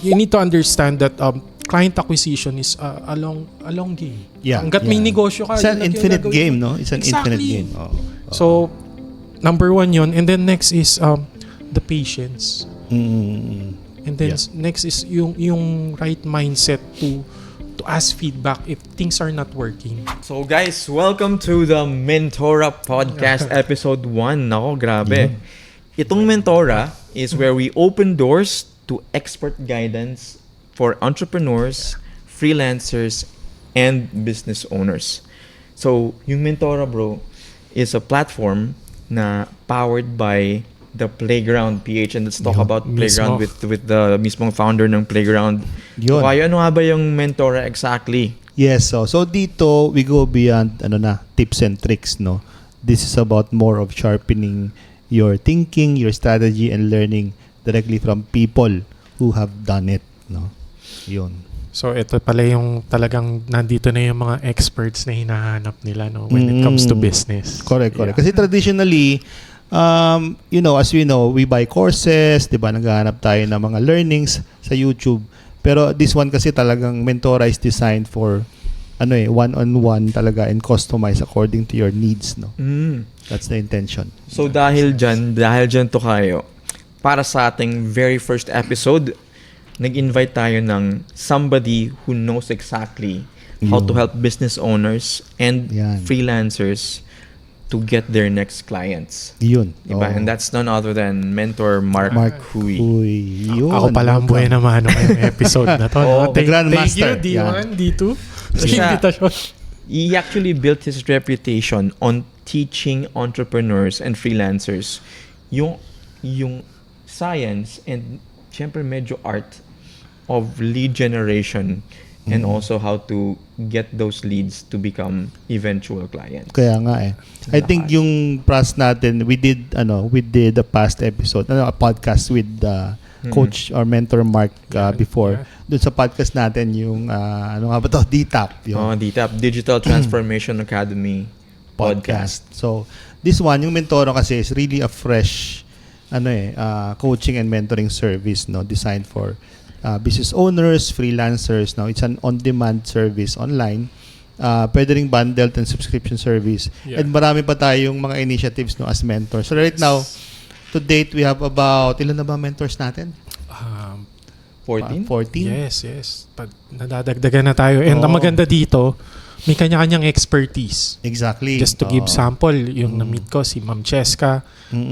You need to understand that client acquisition is a long game. Yeah. Hanggat may negosyo ka. It's an yun infinite gagawin. game, no? It's an infinite Exactly. game. So, number one yun. And then next is the patience. And then next is yung right mindset to ask feedback if things are not working. So guys, welcome to the Mentora Podcast Episode 1. Nako, grabe. Itong Mentora is where we open doors to expert guidance for entrepreneurs, freelancers, and business owners. So, yung Mentora, bro, is a platform na powered by the Playground PH, and let's talk about Playground with the mismong founder ng Playground. Yun. Kaya ano nga ba yung Mentora exactly? Yes, so dito we go beyond tips and tricks, no. This is about more of sharpening your thinking, your strategy, and learning directly from people who have done it, no. Yun. So ito pala yung talagang nandito na yung mga experts na hinahanap nila, no, when it comes to business. Correct. Kasi traditionally, as we know, we buy courses, 'di ba? Naghahanap tayo ng mga learnings sa YouTube. Pero this one kasi talagang Mentora is designed for one-on-one talaga and customized according to your needs, no. That's the intention. So dahil dyan to kayo, para sa ating very first episode, nag-invite tayo ng somebody who knows exactly how to help business owners and freelancers to get their next clients. Yun. Diba? And that's none other than Mentor Mark Hui. Yun. Ako pala ang buhay na mano ngayong episode na to. No? the Thank Grandmaster. you, D1, D2. Sa Siya- invitation. He actually built his reputation on teaching entrepreneurs and freelancers yung science and syempre medyo art of lead generation and also how to get those leads to become eventual clients. Kaya nga eh. I think yung past natin, we did a past episode, a podcast with coach or mentor Mark before. Doon sa podcast natin yung DTAP. DTAP, Digital Transformation Academy podcast. So, this one, yung Mentora kasi is really a fresh coaching and mentoring service, no, designed for business owners, freelancers. Now, it's an on-demand service online. Pwede ring bundled and subscription service. Yeah. And marami pa tayong mga initiatives, no, as mentors. So right now, to date, we have about, ilan na ba mentors natin? 14? 14? Yes. Nadadagdagan na tayo. And ang maganda dito, may kanya-kanyang expertise. Exactly. Just to give sample, yung na-meet ko, si Ma'am Cheska,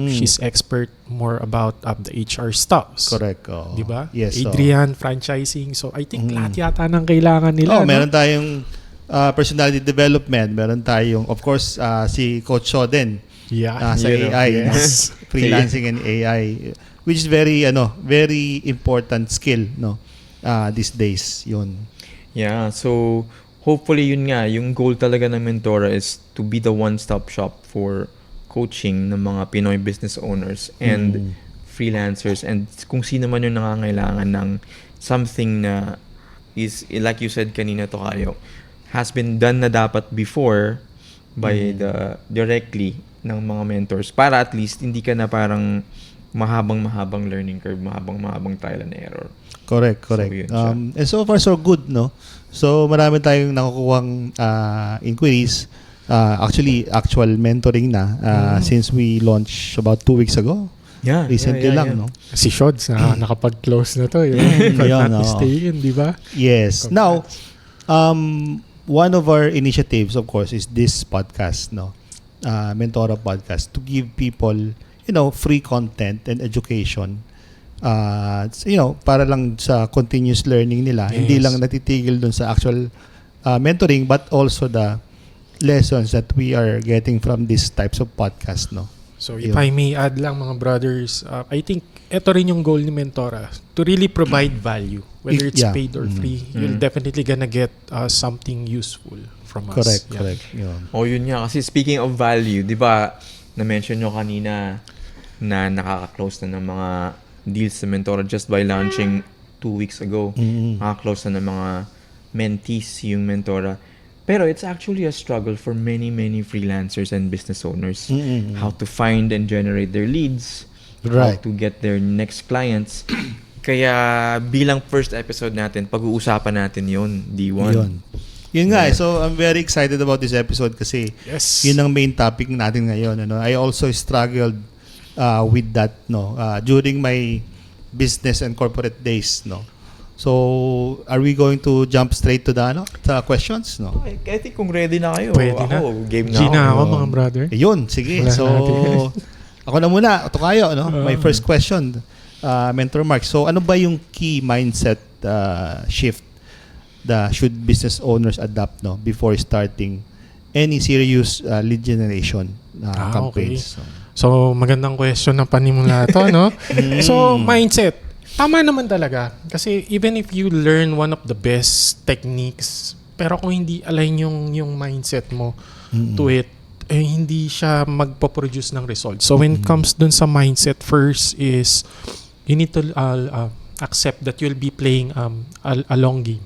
she's expert more about the HR stuffs. Correct. Di ba? Yes. Adrian, franchising. So, I think lahat yata ng kailangan nila. Meron tayong personality development. Meron tayong, of course, si Coach Soden. Sa AI. Yes. Freelancing and AI. Which is very important skill, no? These days. Yun. Yeah, so hopefully yun nga, yung goal talaga ng Mentora is to be the one-stop shop for coaching ng mga Pinoy business owners and freelancers, and kung sino man yung nangangailangan ng something na is, like you said kanina to kayo, has been done na dapat before by directly ng mga mentors, para at least hindi ka na parang mahabang learning curve, mahabang trial and error. Correct. So, yun siya. And so far, so good, no? So, marami tayong nakukuhang inquiries. Actual mentoring na since we launched about 2 weeks ago. Yeah, Recently lang, no? Si Shods, nakapag-close na to. If I'm not mistaken, di ba? Yes. Now, one of our initiatives, of course, is this podcast, no? Mentora podcast, to give people, free content and education. Para lang sa continuous learning nila. Yes. Hindi lang natitigil dun sa actual mentoring, but also the lessons that we are getting from these types of podcasts, no? So, if I may add lang, mga brothers, I think ito rin yung goal ni Mentora, to really provide value. Whether it's paid or free, you're definitely gonna get something useful from us. Correct. Yun. Yun nga. Kasi speaking of value, di ba, na-mention nyo kanina na nakaka-close na ng mga deals sa Mentora just by launching 2 weeks ago. Nakaka-close na ng mga mentees yung Mentora. Pero it's actually a struggle for many freelancers and business owners. How to find and generate their leads, how to get their next clients. Kaya bilang first episode natin, pag-uusapan natin yun, D1. Yun nga, so I'm very excited about this episode kasi Yes. yun ang main topic natin ngayon. Ano? I also struggled with that during my business and corporate days. No? So, are we going to jump straight to the questions? No? I think kung ready na kayo, Pwede na. game na G na ako. ako, mga brother. Ayun, sige. Wala So, natin. ako na muna. Ito kayo. No? My first question, Mentor Mark. So, ano ba yung key mindset shift that should business owners adopt before starting any serious lead generation campaigns? Okay. So, magandang question na panimula to, no? So, mindset. Tama naman talaga. Kasi even if you learn one of the best techniques, pero kung hindi align yung mindset mo to it, hindi siya magpo-produce ng result. So, when it comes dun sa mindset, first is you need to accept that you'll be playing a long game.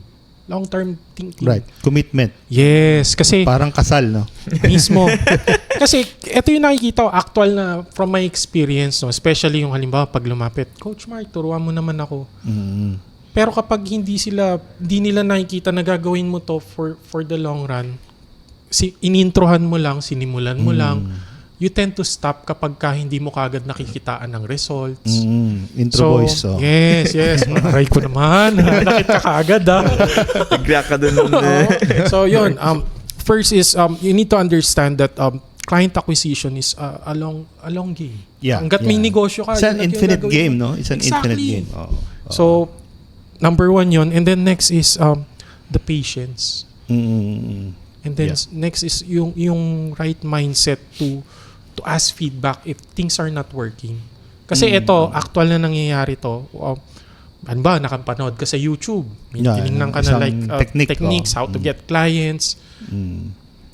Long-term thinking. Right. Commitment. Yes. Kasi Parang kasal, no? mismo. Kasi ito yung nakikita ko, actual na from my experience, no? Especially yung halimbawa pag lumapit, Coach Mark, turuan mo naman ako. Pero kapag hindi nila nakikita na gagawin mo to for the long run, inintrohan mo lang, sinimulan mo lang, you tend to stop kapag hindi mo kagad nakikitaan ng results. Intro voice. So. Yes. Aray ko naman. Nakit ka kagad, Nag-react ka dun. So, yun. First is, you need to understand that client acquisition is a long game. Yeah, Hanggat may negosyo ka. It's an yun ang infinite gagawin game, mo. no? It's an Exactly. infinite game. So, number one yun. And then next is the patience. And then next is yung right mindset to ask feedback if things are not working. Kasi ito, actual na nangyayari to. Ano ba, nakapanood ka sa YouTube. May tinignan ka na techniques, how to get clients.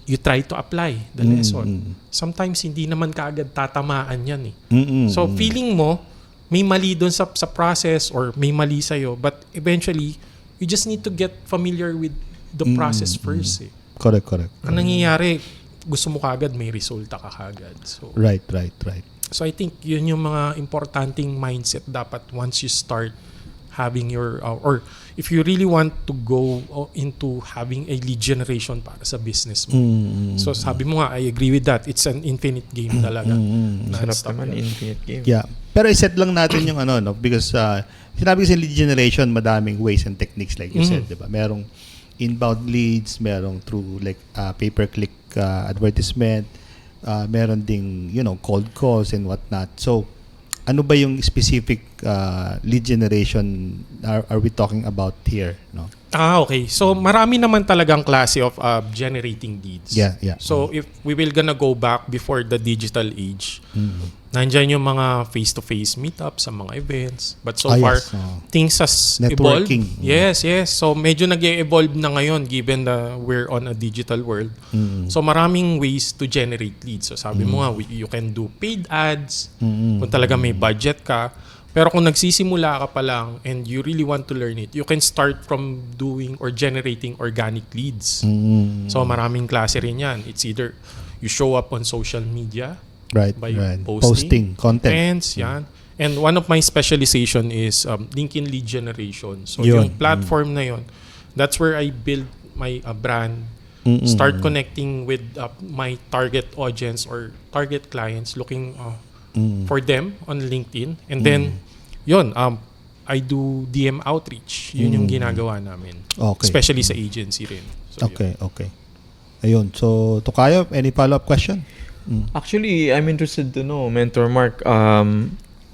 You try to apply the lesson. Sometimes hindi naman kaagad tatamaan yan eh. So feeling mo, may mali doon sa process or may mali sa'yo, but eventually, you just need to get familiar with the process first eh. Correct. Ang nangyayari, gusto mo kagad, may resulta ka kagad. So, Right. So I think yun yung mga importanteng mindset dapat once you start having your, or if you really want to go into having a lead generation para sa business mo. So sabi mo nga, I agree with that. It's an infinite game talaga. Sarap Non-stop naman, yan. infinite game. Yeah. Pero iset lang natin yung no? Because sinabi kasi lead generation, madaming ways and techniques like you said, di ba? Merong inbound leads, merong through like pay-per-click advertisement, meron ding cold calls and whatnot. So ano ba yung specific lead generation are we talking about here, no? Okay. So marami naman talagang klase of generating leads. Yeah. So if we will gonna go back before the digital age, nandyan yung mga face-to-face meetups sa mga events. But so far, things has Networking. evolved. Yes. So medyo nag-evolve na ngayon given that we're on a digital world. So maraming ways to generate leads. So sabi mo nga, you can do paid ads kung talaga may budget ka. Pero kung nagsisimula ka pa lang and you really want to learn it, you can start from doing or generating organic leads. So maraming klase rin yan. It's either you show up on social media, Right. by Posting content. trends, yan. And one of my specialization is LinkedIn lead generation. So Yun. yung platform na yun, that's where I build my brand, start connecting with my target audience or target clients, looking for them on LinkedIn. And then, yun, I do DM outreach. Yun yung ginagawa namin. Okay. Especially sa agency rin. So, yun. Okay. Ayun. So, Tokayo, any follow-up question? Actually, I'm interested to know, Mentor Mark,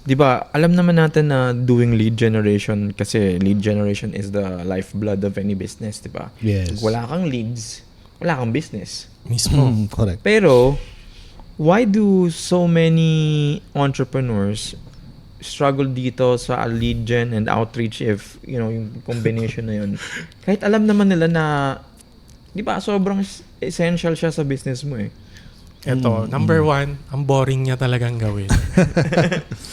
di ba, alam naman natin na doing lead generation, kasi lead generation is the lifeblood of any business, di ba? Yes. Pag wala kang leads, wala kang business. Mismo. Correct. Pero, why do so many entrepreneurs struggle dito sa lead gen and outreach if, yung combination na yun? Kahit alam naman nila na, di ba, sobrang essential siya sa business mo eh. Ito, number one, ang boring niya talagang gawin.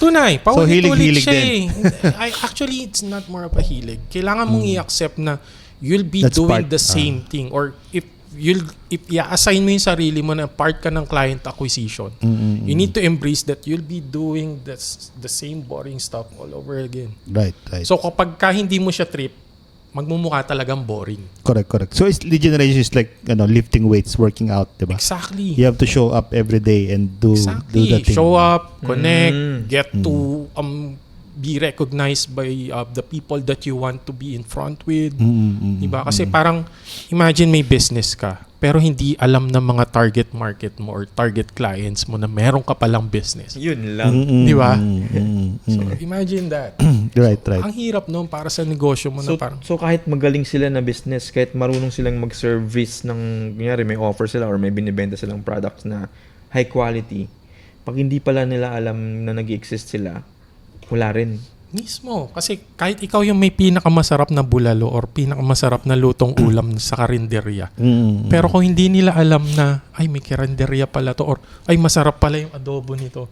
Tunay, So, paulit-ulit hilig-hilig siya eh. Actually, it's not more of a hilig. Kailangan mong i-accept na you'll be That's doing part, the same thing. Or if if i-assign mo yung sarili mo na part ka ng client acquisition, you need to embrace that you'll be doing the same boring stuff all over again. Right. So kapag ka hindi mo siya trip, magmumukha talagang boring. Correct. So lead generation is like lifting weights, working out, diba? Exactly. You have to show up every day and do the thing. Show up, connect, get to be recognized by the people that you want to be in front with. Diba? Kasi parang imagine may business ka pero hindi alam ng mga target market mo or target clients mo na meron ka palang business. Yun lang. Di ba? So imagine that. Right. Ang hirap noon para sa negosyo mo na parang So kahit magaling sila na business, kahit marunong silang mag-service ng, kunyari may offer sila or may binibenta silang products na high quality, pag hindi pala nila alam na nag-exist sila, wala rin. mismo. Kasi kahit ikaw yung may pinakamasarap na bulalo or pinakamasarap na lutong ulam sa karinderya. Pero kung hindi nila alam na, ay may karinderya pala to or ay masarap pala yung adobo nito.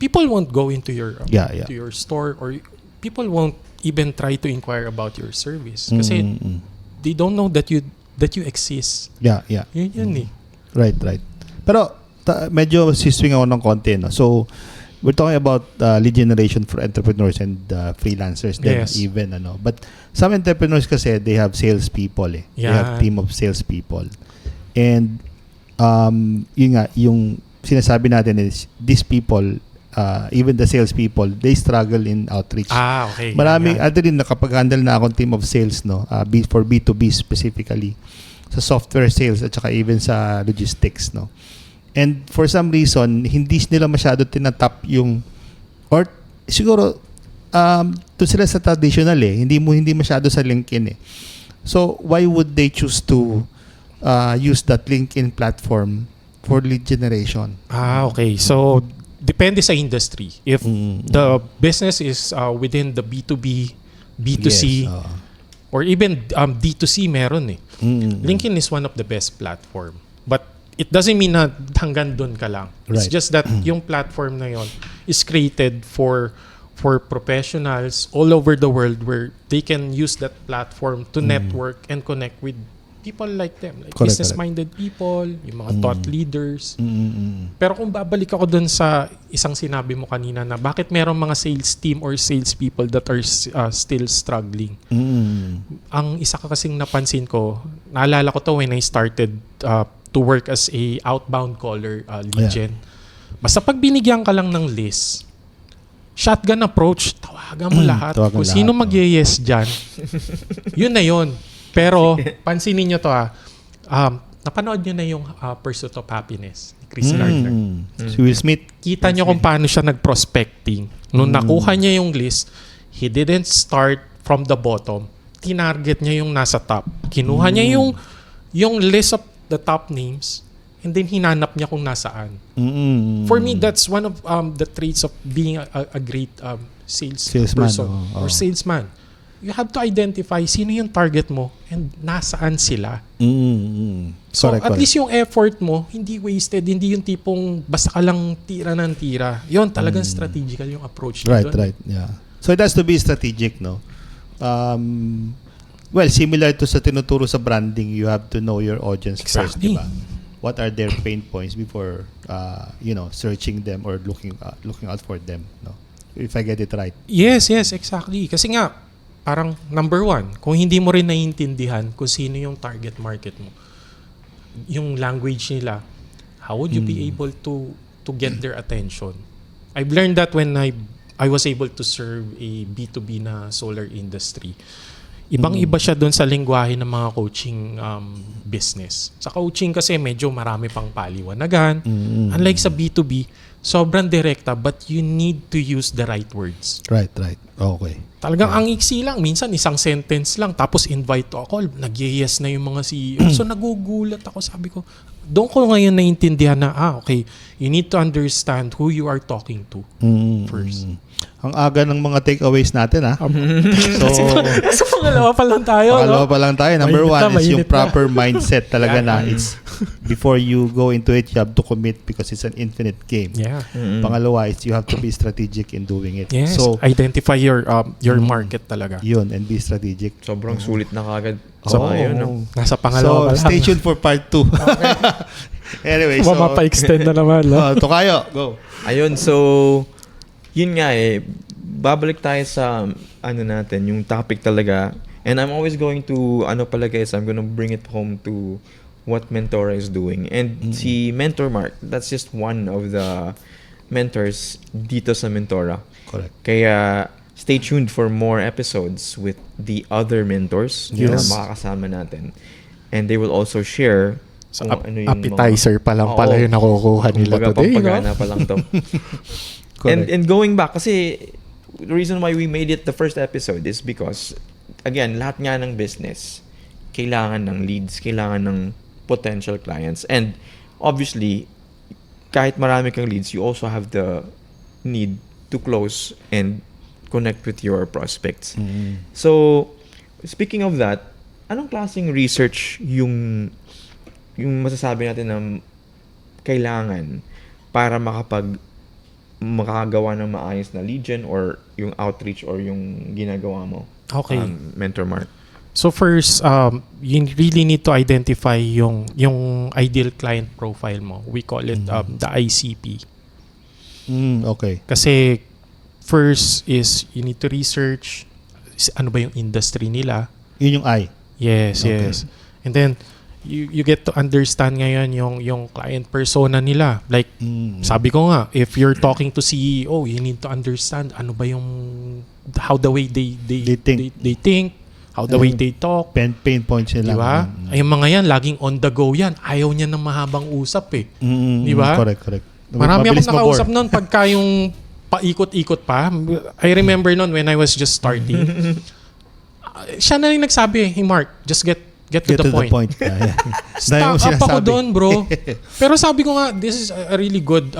People won't go into your to your store or people won't even try to inquire about your service. Kasi they don't know that you exist. Yeah. Yun eh. Right. Pero medyo siswing ako ng konti, no? So we're talking about lead generation for entrepreneurs and freelancers then even but some entrepreneurs kasi they have salespeople they have team of salespeople and yun nga yung sinasabi natin is these people even the salespeople they struggle in outreach. Okay. Maraming din nakapag-handle na akong team of sales for B2B specifically sa software sales at saka even sa logistics And for some reason, hindi nila masyado tinatap yung or siguro to sila sa traditional hindi masyado sa LinkedIn So why would they choose to use that LinkedIn platform for lead generation? Okay. So depende sa industry. If the business is within the B2B, B2C or even D2C meron LinkedIn is one of the best platform. But it doesn't mean na hanggang dun ka lang. It's just that yung platform na yon is created for professionals all over the world where they can use that platform to network and connect with people like them. Like business-minded people, yung mga thought leaders. Pero kung babalik ako dun sa isang sinabi mo kanina na bakit merong mga sales team or sales people that are still struggling. Ang isa kasing napansin ko, naalala ko to when I started to work as a outbound caller lead gen. Basta pag binigyan ka lang ng list, shotgun approach, tawagan mo lahat. Kung sino mag-yes dyan, yun na yun. Pero pansinin nyo to napanood nyo na yung Pursuit of Happiness ni Chris Gardner. Si Will Smith. Kita nyo kung paano siya nag-prospecting. Nung nakuha niya yung list, he didn't start from the bottom. Tinarget niya yung nasa top. Kinuha niya yung list of the top names and then hinanap niya kung nasaan. For me, that's one of the traits of being a great salesman person or salesman. You have to identify sino yung target mo and nasaan sila. So at least yung effort mo hindi wasted, hindi yung tipong basta ka lang tira ng tira. Yun talagang strategical yung approach nito. Right. Yeah. So it has to be strategic, no? Well, similar to sa tinuturo sa branding, you have to know your audience first, diba? What are their pain points before searching them or looking out for them, no? If I get it right. Yes, exactly. Kasi nga parang number one, kung hindi mo rin naiintindihan kung sino yung target market mo, yung language nila, how would you be able to get their attention? I've learned that when I was able to serve a B2B na solar industry. Ibang-iba siya doon sa lengguwahe ng mga coaching business. Sa coaching kasi medyo marami pang paliwanagan. Unlike sa B2B, sobrang direkta but you need to use the right words. Right. Okay. Talagang ang iksi lang. Minsan isang sentence lang tapos invite to a call. Nag-yes na yung mga CEO. So nagugulat ako. Sabi ko, doon ko ngayon naintindihan na, okay, you need to understand who you are talking to first. Ang aga ng mga takeaways natin, So pangalawa pa lang tayo. Number one is yung proper mindset talaga na it's before you go into it, you have to commit because it's an infinite game. Yeah. Pangalawa is you have to be strategic in doing it. Yes. So identify your market talaga. Yun, and be strategic. Sobrang sulit na kagad. So, ayun, no? nasa pangalawa pa lang. stay tuned for part 2. Anyway, so... Mapa-extend na naman. No? Tokayo, go. Ayun, so, yun nga babalik tayo sa, natin, yung topic talaga. And I'm always going to, guys, I'm gonna bring it home to what Mentora is doing. And si Mentor Mark, that's just one of the mentors dito sa Mentora. Correct. Kaya, stay tuned for more episodes with the other mentors na Yes. makakasama natin. And they will also share So, kung ano yung appetizer pa lang pala Oo. yung nakukuha nila kumbaga, today. pampagana No? pa lang to. Correct. And going back, kasi the reason why we made it the first episode is because, again, lahat nga ng business, kailangan ng leads, kailangan ng potential clients. And obviously, kahit marami kang leads, you also have the need to close and connect with your prospects. So, speaking of that, anong klaseng research yung masasabi natin na kailangan para makagawa ng maayos na lead gen or yung outreach or yung ginagawa mo? Okay. Mentor Mark. So first, you really need to identify yung ideal client profile mo. We call it the ICP. Okay. Kasi first is you need to research ano ba yung industry nila. Yun yung I. Yes, Okay. yes. And then you get to understand ngayon yung client persona nila. Like sabi ko nga, if you're talking to CEO, you need to understand ano ba yung how the way they think, how the way they talk. Pain points nila. Diba? Ay, yung mga yan, laging on the go yan. Ayaw niya ng mahabang usap eh. Diba? Correct. Marami Mabilis akong nakausap mabore. noon pagka yung paikot-ikot pa. I remember noon when I was just starting. Siya na rin nagsabi, hey Mark, just get to the point. Yeah. Stuck up ako doon, bro. Pero sabi ko nga, this is a really good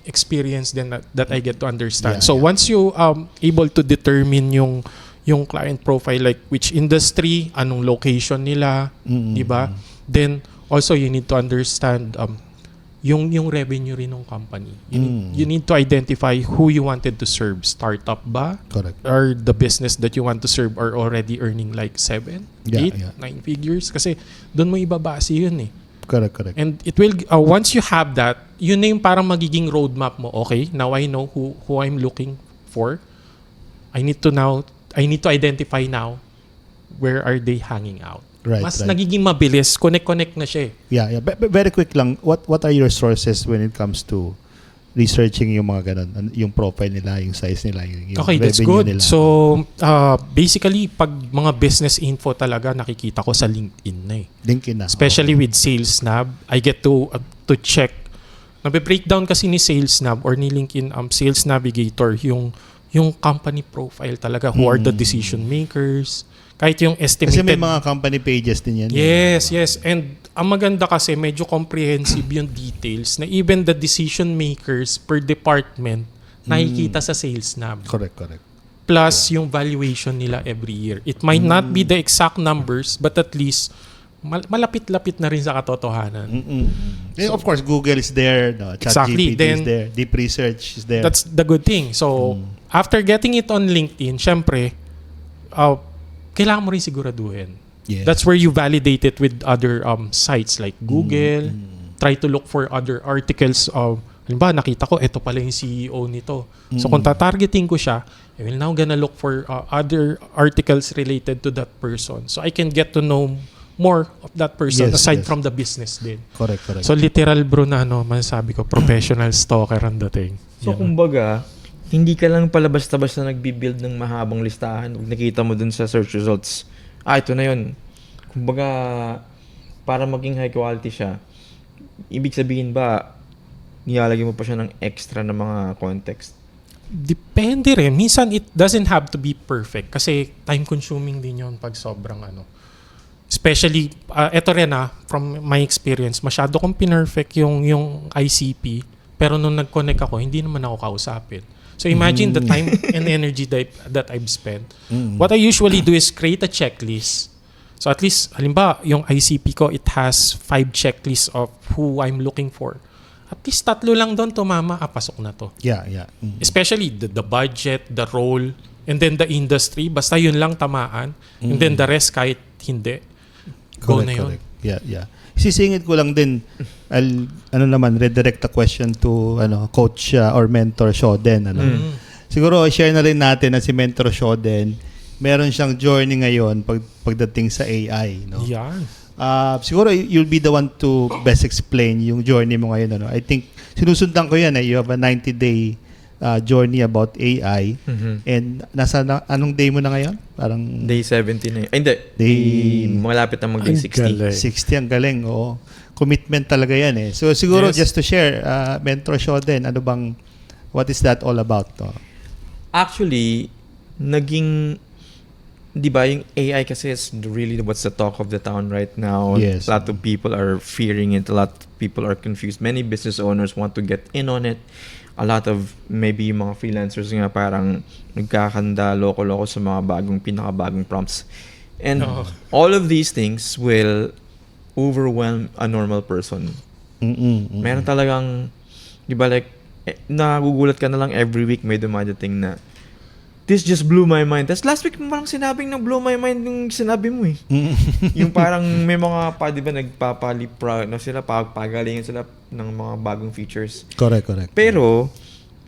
experience then that I get to understand. Yeah, So once you able to determine yung client profile, like which industry, anong location nila, di ba? Then also you need to understand yung revenue rin ng company. You need to identify who you wanted to serve. Startup ba? Correct. Or the business that you want to serve are already earning like 7, 8, Yeah. 9 figures? Kasi doon mo ibabase yun eh. Correct. And it will, once you have that, yun na yung parang magiging roadmap mo. Okay, now I know who I'm looking for. I need to identify now where are they hanging out. Right, Mas right. nagiging mabilis, connect na siya eh. Yeah. Very quick lang, what are your sources when it comes to researching yung mga ganun, yung profile nila, yung size nila, yung Okay, that's revenue good. nila? So, basically, pag mga business info talaga, nakikita ko sa LinkedIn na eh. LinkedIn na. Especially with SalesNav, I get to check. Nabe-breakdown kasi ni SalesNav or ni LinkedIn Sales Navigator yung company profile talaga. Who are the decision makers? Kahit yung estimated. Kasi may mga company pages din yan. Yes. And ang maganda kasi medyo comprehensive yung details na even the decision makers per department nakikita sa SalesNav. Correct. Plus yung valuation nila every year. It might not be the exact numbers but at least malapit-lapit na rin sa katotohanan. Of course, Google is there, Exactly. ChatGPT is there, Deep Research is there. That's the good thing. So, after getting it on LinkedIn, syempre, kailangan mo rin siguraduhin. Yes. That's where you validate it with other sites like Google. Try to look for other articles of, halimbawa, nakita ko, ito pala yung CEO nito. So, kung tatargeting ko siya, I will now gonna look for other articles related to that person. So, I can get to know more of that person aside from the business din. Correct. So, literal bro na masasabi ko, professional stalker ang dating. So, kumbaga, hindi ka lang pala basta-basta nagbi-build ng mahabang listahan. Pag nakita mo dun sa search results, ito na yun. Kumbaga, para maging high quality siya, ibig sabihin ba, nilalagay mo pa siya ng extra na mga context? Depende rin. Minsan, it doesn't have to be perfect kasi time-consuming din yun pag sobrang Especially, eto rin from my experience, masyado kong pinerfect yung ICP, pero nung nag-connect ako, hindi naman ako kausapin. So imagine the time and energy that I've spent. What I usually do is create a checklist. So at least, halimbawa, yung ICP ko, it has 5 checklists of who I'm looking for. At least 3 lang doon tumama, pasok na to. Yeah. Especially the budget, the role, and then the industry. Basta yun lang tamaan. And then the rest kahit hindi. Go na yun. Correct. Yeah. Sisingit ko lang din, redirect a question to coach or mentor Shoden. Siguro share na rin natin na si mentor Shoden, meron siyang journey ngayon pagdating sa AI, no? Yan. Siguro you'll be the one to best explain yung journey mo ngayon. I think sinusundan ko yan. You have a 90-day journey about AI. And anong day mo na ngayon? Parang Day 70 na yun. Ay, hindi. Malapit na mag-day Ang 60. galing. 60, ang galing. Oo. Commitment talaga yan eh. So siguro Yes. just to share, mentor Shoden, what is that all about? Actually, di ba yung AI kasi is really what's the talk of the town right now. Yes. A lot of people are fearing it. A lot of people are confused. Many business owners want to get in on it. A lot of maybe yung mga freelancers nga parang nagkakanda loko-loko sa mga pinakabagong prompts. And all of these things will overwhelm a normal person. Meron talagang, di ba like, nagugulat ka na lang every week may dumadating na this just blew my mind. Tapos last week parang sinabing na blow my mind yung sinabi mo eh. Yung parang may mga di ba nagpapalipra na sila, pagalingan sila ng mga bagong features. Correct. Pero,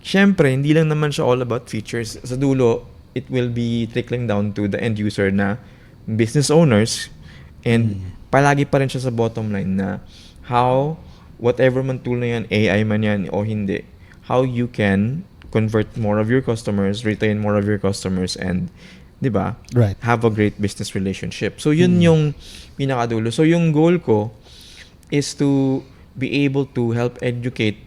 syempre, hindi lang naman siya all about features. Sa dulo, it will be trickling down to the end user na business owners and palagi pa rin siya sa bottom line na how, whatever man tool na yan, AI man yan o hindi, how you can convert more of your customers, retain more of your customers, and, di ba, Right. have a great business relationship. So, yun yung pinakadulo. So, yung goal ko is to be able to help educate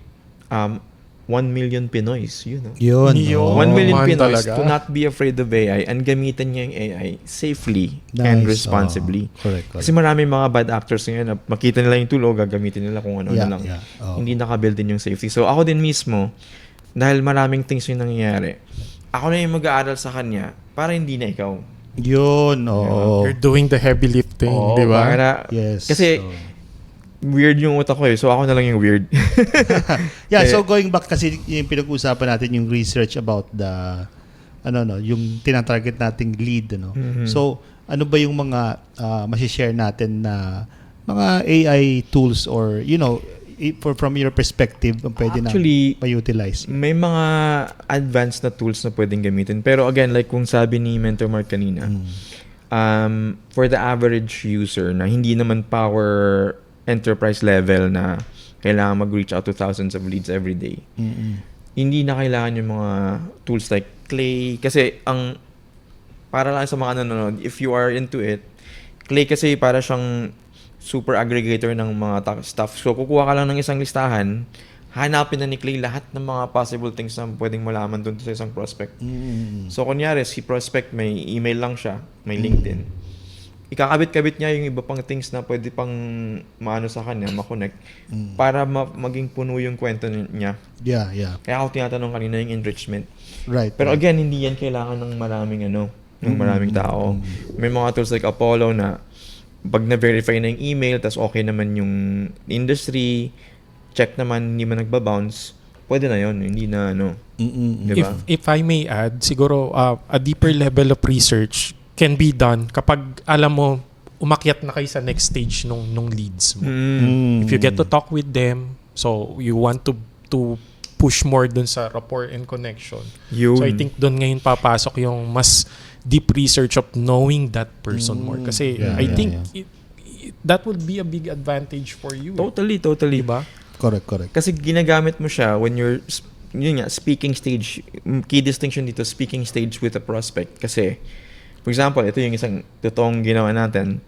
1 million Pinoys, Yun. Yun. 1 million man Pinoys talaga. to not be afraid of AI and gamitin niya yung AI safely and Nice. responsibly. Correct. Kasi maraming mga bad actors ngayon na makita nila yung tool, gagamitin nila kung ano na lang. Hindi nakabuild din yung safety. So ako din mismo, dahil maraming things yung nangyayari, ako na yung mag-aaral sa kanya para hindi na ikaw. Yun, oo. You're doing the heavy lifting, Oo, di ba? para- Yes. Kasi weird yung utak ko eh. So ako na lang yung weird. Yeah, Eh, so going back kasi yung pinag-uusapan natin yung research about the yung tinatarget nating lead, So, ano ba yung mga masishare natin na mga AI tools or from your perspective pwede Actually, na ma-utilize? may mga advanced na tools na pwedeng gamitin. Pero again, like kung sabi ni Mentor Mark kanina, for the average user na hindi naman power enterprise level na kailangan mag-reach out to thousands of leads every day, hindi na kailangan yung mga tools like Clay. Kasi para lang sa mga nanonood, if you are into it, Clay kasi para siyang super aggregator ng mga stuff. So, kukuha ka lang ng isang listahan, hanapin na ni Clay lahat ng mga possible things na pwedeng malaman dun sa isang prospect. So, kunyari, si prospect may email lang siya, may LinkedIn. Ikakabit-kabit niya yung iba pang things na pwede pang maano sa kanya, makonect, para maging puno yung kwento niya. Yeah. Kaya ako tinatanong kanina yung enrichment. Right. Pero again, hindi yan kailangan ng maraming tao. May mga tools like Apollo na pag na-verify na yung email, tas okay naman yung industry, check naman, hindi man nagbabounce, pwede na yun. Hindi na diba? If I may add, siguro a deeper level of research can be done kapag alam mo umakyat na kayo sa next stage nung leads mo. If you get to talk with them, so you want to push more dun sa rapport and connection. Yun. So I think dun ngayon papasok yung mas deep research of knowing that person more. Kasi I think that would be a big advantage for you. Totally. Diba? Correct. Kasi ginagamit mo siya when you're, speaking stage. Key distinction dito, speaking stage with a prospect. Kasi, for example, ito yung isang totoong ginawa natin.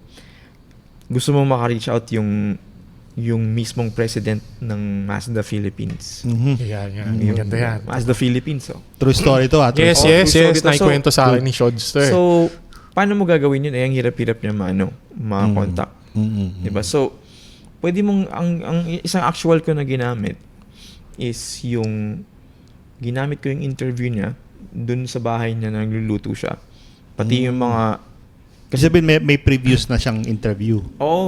Gusto mo maka-reach out yung mismong president ng Mazda Philippines. Yeah. Ganda yan. Mazda Philippines, True story to, Yes. true story to. Naikwento sa akin ni Shods to eh. So, paano mo gagawin yun? Ang hirap-hirap niya ma-contact. Diba? So, pwede mong, ang isang actual ko na ginamit is yung, ginamit ko yung interview niya dun sa bahay niya na nagluluto siya. Pati yung mga... Kasi sabihin, may previous na siyang interview.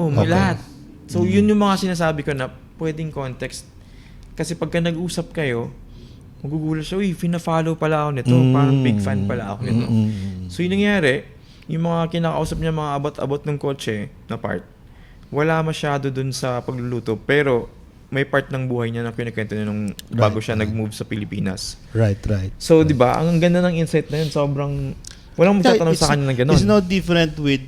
may Okay. lahat. So, yun yung mga sinasabi ko na pwedeng context. Kasi pagka nag-usap kayo, magugulat siya, uy, fina-follow pala ako nito. Parang big fan pala ako nito. So, yung nangyari, yung mga kinakausap niya, mga abot-abot ng kotse na part, wala masyado dun sa pagluluto. Pero, may part ng buhay niya na kinikwento niya nung bago siya nag-move sa Pilipinas. Right. So, di ba, ang ganda ng insight na yun. Sobrang, walang magtatanong sa kanya ng gano'n. It's no different with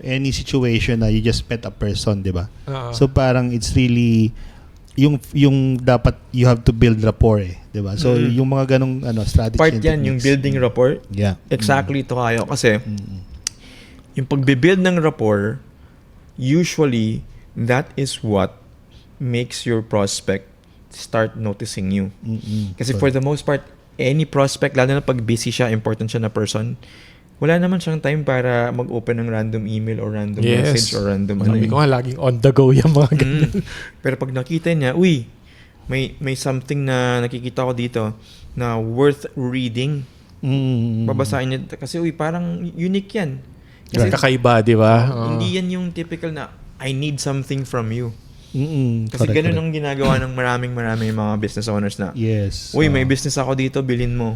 any situation na you just met a person, di ba? So parang it's really yung dapat you have to build rapport, di ba? So yung mga ganong strategy Part and yan, yung techniques. building rapport. Yeah. Exactly ito kayo. Kasi, yung pagbibuild ng rapport, usually, that is what makes your prospect start noticing you. Kasi for the most part, any prospect, lalo na pag busy siya, important siya na person, wala naman siyang time para mag-open ng random email or random message or random Sabi ko nga, laging on the go yung mga ganun. Pero pag nakita niya, may something na nakikita ko dito na worth reading. Babasahin niya. Kasi parang unique yan. Kasi Kakaiba, di ba? hindi yan yung typical na, I need something from you. Kasi Correct, ganun correct. ang ginagawa ng maraming mga business owners na, Yes. may business ako dito, bilhin mo.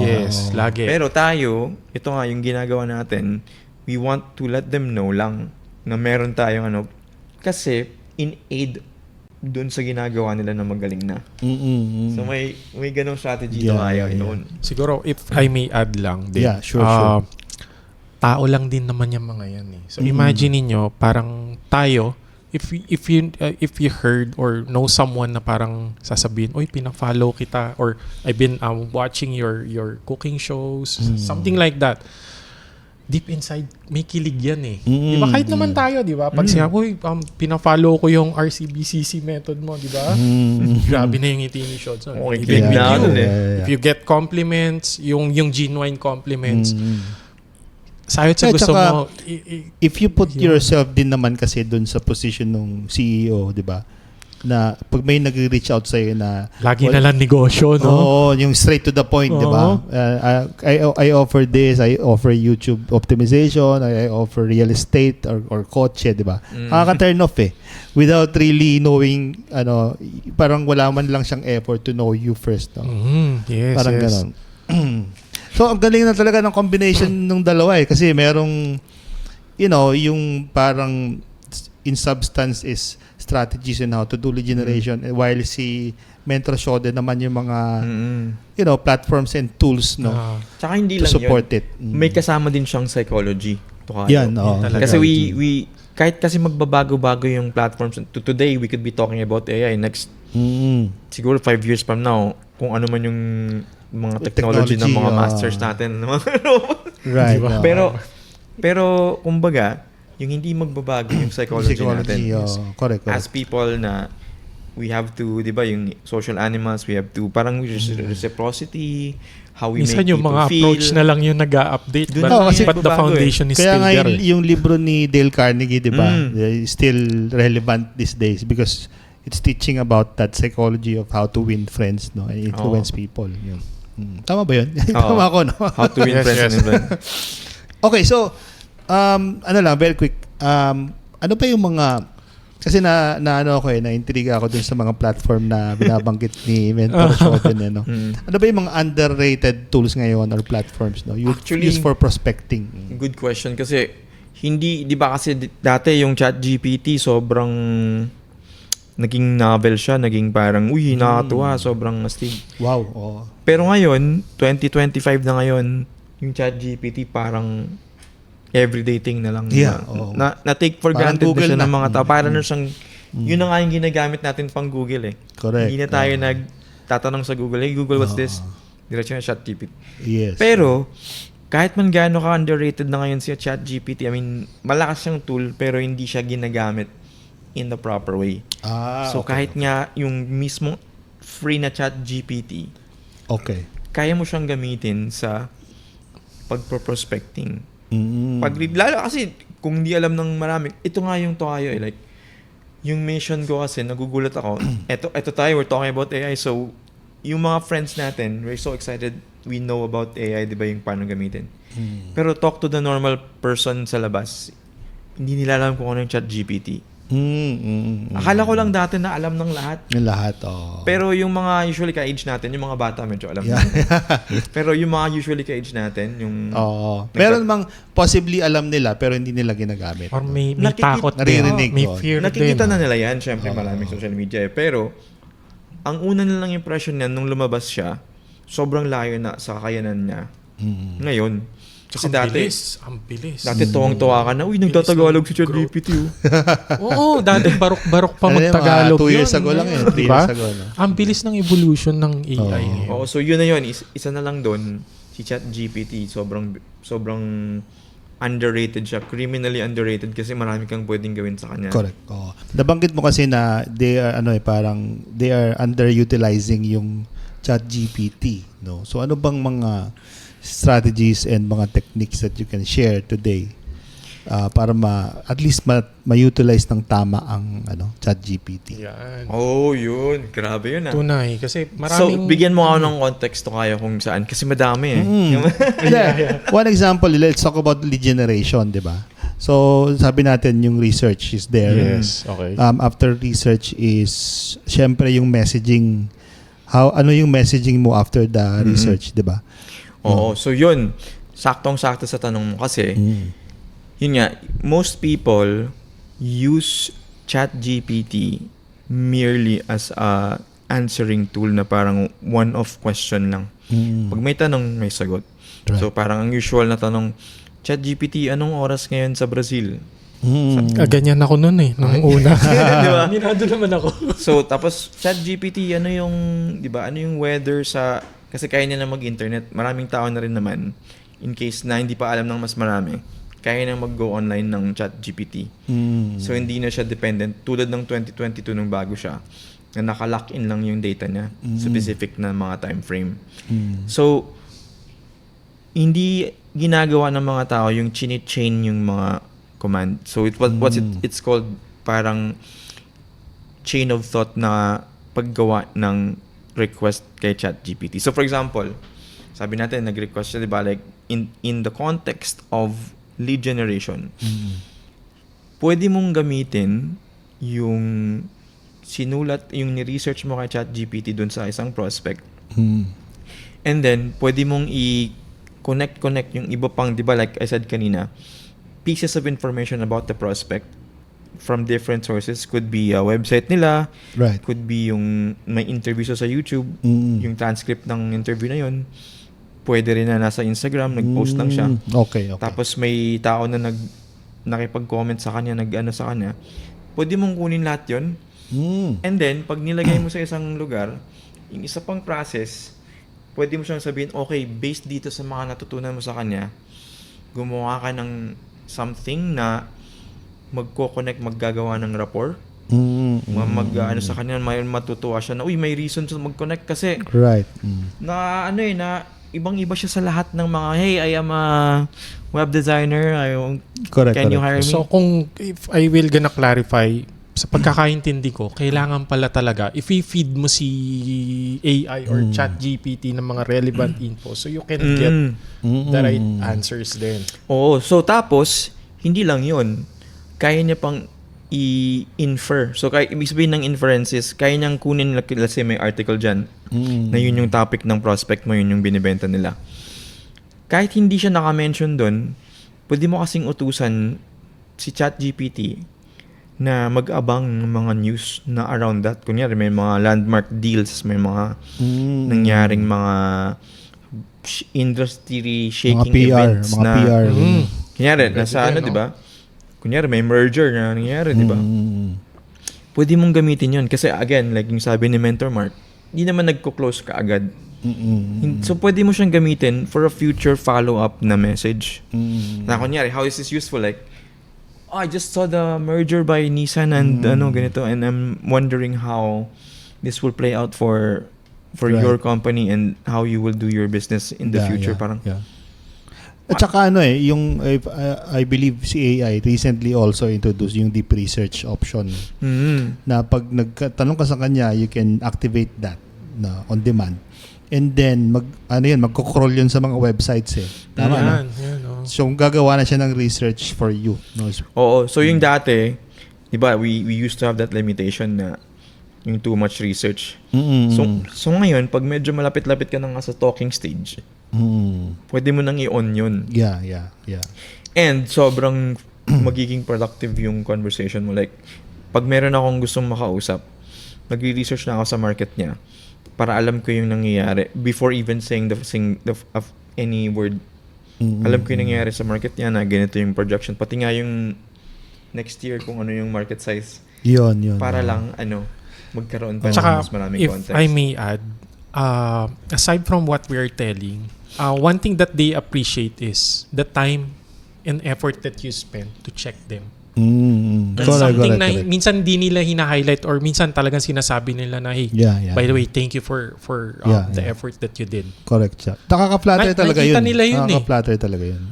Yes, lagi. Pero tayo, ito nga yung ginagawa natin, we want to let them know lang na meron tayong kasi in aid dun sa ginagawa nila na magaling na. So may ganong strategy tayo. Siguro, if I may add lang din. Yeah, sure. Tao lang din naman yung mga yan eh. So imagine niyo parang tayo, if you heard or know someone na parang sasabihin, oy, pina-follow kita, or I've been watching your cooking shows, something like that. Deep inside, may kilig yan eh. Di ba? Kahit naman tayo, di ba? Pag siya, uy, pina-follow ko yung RCBCC method mo, di ba? Grabe na yung ngiti ni Shots. Okay, Even with you, yeah. if you get compliments, yung genuine compliments, sayot sa gusto tsaka, mo. If you put yourself din naman kasi dun sa position ng CEO, di ba? Na pag may nag-reach out sa'yo na Lagi na lang negosyo, no? Oo, yung straight to the point, di ba? I offer this, I offer YouTube optimization, I offer real estate or kotse, di ba? Nakaka-turn off eh. Without really knowing, parang wala man lang siyang effort to know you first. No? Yes, Parang yes. ganon. So, ang galing na talaga ng combination ng dalawa eh. Kasi merong, yung parang in substance is strategies on how to do lead generation while si Mentor Shode naman yung mga, platforms and tools, no? Tsaka hindi To lang support yun. it. May kasama din siyang psychology. Yan, oo. Kasi we kahit kasi magbabago-bago yung platforms. Today, we could be talking about AI. Next, siguro 5 years from now, kung ano man yung mga technology ng mga masters natin. Right. Diba? Pero kumbaga, yung hindi magbabago yung psychology natin. Correct. As people na we have to, di ba, yung social animals, we have to, parang reciprocity, how we Minsan make yung people mga feel. approach na lang yung nag-a-update. Dun But, lang yan but the babago foundation is Kaya still nga there. yung libro ni Dale Carnegie, di ba? Still relevant these days because it's teaching about that psychology of how to win friends, no, and influence people. Yun. Tama ba yun? Tama ako, no? How to win friends and influence. Okay, so very quick. Ano pa yung mga kasi na-intriga ako dun sa mga platform na binabanggit ni Mentor Shoten, no? Ano ba yung mga underrated tools ngayon or platforms, no? Actually, used for prospecting. Good question kasi hindi, di ba kasi dati yung ChatGPT sobrang naging novel siya, naging parang, nakakatuwa, sobrang astig. Wow, oh. Pero ngayon, 2025 na ngayon, yung ChatGPT parang everyday thing na lang. Yeah, na take for Parang granted na Google siya ng na. mga tao. Parang na siyang, yun na nga yung ginagamit natin pang Google eh. Correct. Hindi na tayo nagtatanong sa Google, hey Google, what's this? Diretso na ChatGPT. Yes. Pero, kahit man gaano ka underrated na ngayon si ChatGPT, I mean, malakas siyang tool pero hindi siya ginagamit in the proper way. So kahit nga yung mismong free na ChatGPT, kaya mo siyang gamitin sa pagpo-prospecting. Lalo kasi kung hindi alam ng marami, ito nga yung tayo eh, like yung mission ko kasi nagugulat ako. Ito tayo, we're talking about AI, so yung mga friends natin, we're so excited we know about AI, di ba, yung paano gamitin. Pero talk to the normal person sa labas, hindi nila alam kung ano yung ChatGPT. Akala ko lang dati na alam ng lahat. Yung lahat, oh. Pero yung mga usually ka-age natin, yung mga bata medyo alam Yeah. na. Pero yung mga usually ka-age natin, yung... Oo. Meron mang possibly alam nila pero hindi nila ginagamit. Or may Nakikita- takot din. naririnig May ko. fear Nakikita din. na nila yan, syempre maraming social media eh. Pero, ang una nilang impression niyan nung lumabas siya, sobrang layo na sa kakayanan niya. Ngayon, kasi Ang bilis. dati tuwang-tuwa ka na, uy, nagtatagalog si ChatGPT. Oo, dati barok-barok pa Ano yun, magtagalog 2 years yun. ago lang yun. 3 Diba? years ago. No? Ang bilis ng evolution ng AI. ngayon. Oo, so yun na yun. Isa na lang doon, si ChatGPT, sobrang underrated siya. Criminally underrated kasi marami kang pwedeng gawin sa kanya. Correct. Oh. Nabanggit mo kasi na they are parang they are underutilizing yung ChatGPT, no? So ano bang mga strategies and mga techniques that you can share today para at least ma-utilize ng tama ang ChatGPT? Yan. Oh, yun. Grabe yun ah. Tunay. Kasi So, maraming... bigyan mo ako ng context to kaya kung saan. Kasi madami eh. One example, let's talk about lead generation, di ba? So, sabi natin yung research is there. Yes, okay. After research is, syempre yung messaging, ano yung messaging mo after the research, di ba? Oo. So, yun. Saktong-sakto sa tanong mo. Kasi, yun nga, most people use ChatGPT merely as a answering tool na parang one-off question lang. Pag may tanong, may sagot. Right. So, parang ang usual na tanong, ChatGPT, anong oras ngayon sa Brazil? Ganyan ako nun nung una. Di ba? Minado naman ako. So, tapos ChatGPT, ano yung, di ba, ano yung weather sa, kasi kaya niya na mag-internet, maraming tao na rin naman, in case na hindi pa alam ng mas marami, kaya na mag-go online ng ChatGPT. So, hindi na siya dependent, tulad ng 2022 nung bago siya, na naka-lock in lang yung data niya, specific na mga time frame. So, hindi ginagawa ng mga tao yung chini-chain yung mga command. So, it's called parang chain of thought na paggawa ng request kay ChatGPT. So, for example, sabi natin, nag-request siya, di ba? Like, in the context of lead generation, pwede mong gamitin yung sinulat, yung ni-research mo kay ChatGPT dun sa isang prospect. And then, pwede mong i-connect yung iba pang, di ba, like I said kanina, pieces of information about the prospect from different sources. Could be a website nila, Right. could be yung may interview sa YouTube, yung transcript ng interview na yun. Pwede rin na nasa Instagram, nag-post lang siya. Okay. Tapos may tao na nakipag-comment sa kanya, nag-ano sa kanya. Pwede mong kunin lahat yun. And then, pag nilagay mo sa isang lugar, yung isa pang process, pwede mo siyang sabihin, okay, based dito sa mga natutunan mo sa kanya, gumawa ka ng something na magko-connect, maggagawa ng rapport. Mag-ano sa kanya, may matutuwa siya na, uy, may reason to mag-connect kasi Right. na ibang-iba siya sa lahat ng mga, hey, I am a web designer, Correct. can you hire me? So, if I will gonna clarify, sa pagkakaintindi ko, kailangan pala talaga, if i-feed mo si AI or ChatGPT ng mga relevant info, so you can get the right answers din. Oo. So, tapos, hindi lang yun. Kaya niya pang i-infer. So, ibig sabihin ng inferences, kaya niyang kunin, let's say may article dyan, na yun yung topic ng prospect mo, yun yung binibenta nila. Kahit hindi siya naka-mention dun, pwede mo kasing utusan si ChatGPT na mag-abang ng mga news na around that. Kunyari, may mga landmark deals, may mga nangyaring mga industry-shaking Mga PR, events mga na... PR. Kunyari, nasa ano, di ba? Kunyari, may merger na nangyari, di ba? Pwede mong gamitin yun. Kasi again, like yung sabi ni Mentor Mark, hindi naman nagko-close ka agad. So, pwede mo siyang gamitin for a future follow-up na message. Na kunyari, how is this useful? Like, I just saw the merger by Nissan and ganito, and I'm wondering how this will play out for Right. your company and how you will do your business in the future. Parang, At saka yung I believe si AI recently also introduced yung deep research option na pag nagtanong ka sa kanya, you can activate that na on demand. And then magko-crawl yun sa mga websites Tama na. Yan, oh. So gagawa na siya ng research for you. No? Oo. So, yung dati, diba, we used to have that limitation na yung too much research. Mm-mm. So ngayon, pag medyo malapit-lapit ka na nga sa talking stage, pwede mo nang i-on yun. Yeah. And sobrang magiging productive yung conversation mo. Like, pag meron akong gustong makausap, nagre-research na ako sa market niya para alam ko yung nangyayari before even saying of any word. Alam ko yung nangyayari sa market niya na ganito yung projection. Pati nga yung next year kung ano yung market size. Yun. Para lang, magkaroon pa ng Tsaka, mas maraming if context. I may add, aside from what we are telling, one thing that they appreciate is the time and effort that you spend to check them. That's something na minsan di nila hina-highlight or minsan talagang sinasabi nila na, hey, by the way, thank you for the effort that you did. Correct siya. Nakaka-flatter talaga yun. Nakikita nila yun Nakaka-flatter talaga yun.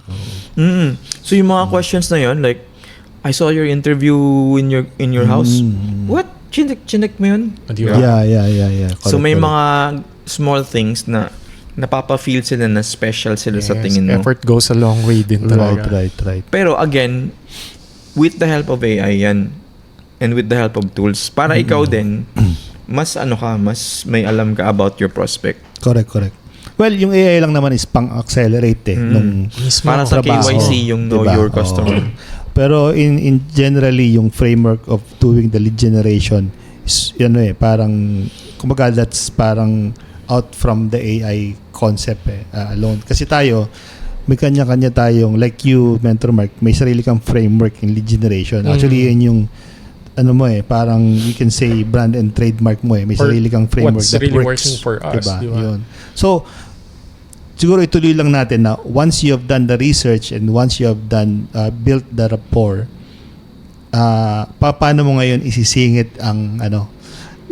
So yung mga questions na yun, like, I saw your interview in your house. What? Chinek mo yun? Yeah. Correct, So may mga small things na napapa-feel sila na special sila sa tingin mo. Effort goes a long way din talaga. Right. Pero again, with the help of AI yan, and with the help of tools, para ikaw din, mas may alam ka about your prospect. Correct. Well, yung AI lang naman is pang-accelerate nung para sa trabaho, KYC, yung know diba? your customer. Pero in generally, yung framework of doing the lead generation is, parang, kumbaga that's parang out from the AI concept alone. Kasi tayo, may kanya-kanya tayong, like you, Mentor Mark, may sarili kang framework in lead generation. Actually, yun yung, parang you can say brand and trademark mo May sarili kang framework what's that really works. working for us. Diba? Diba? Yun. So, siguro ituloy lang natin na once you have done the research and once you have done, built the rapport, paano mo ngayon isisingit ang,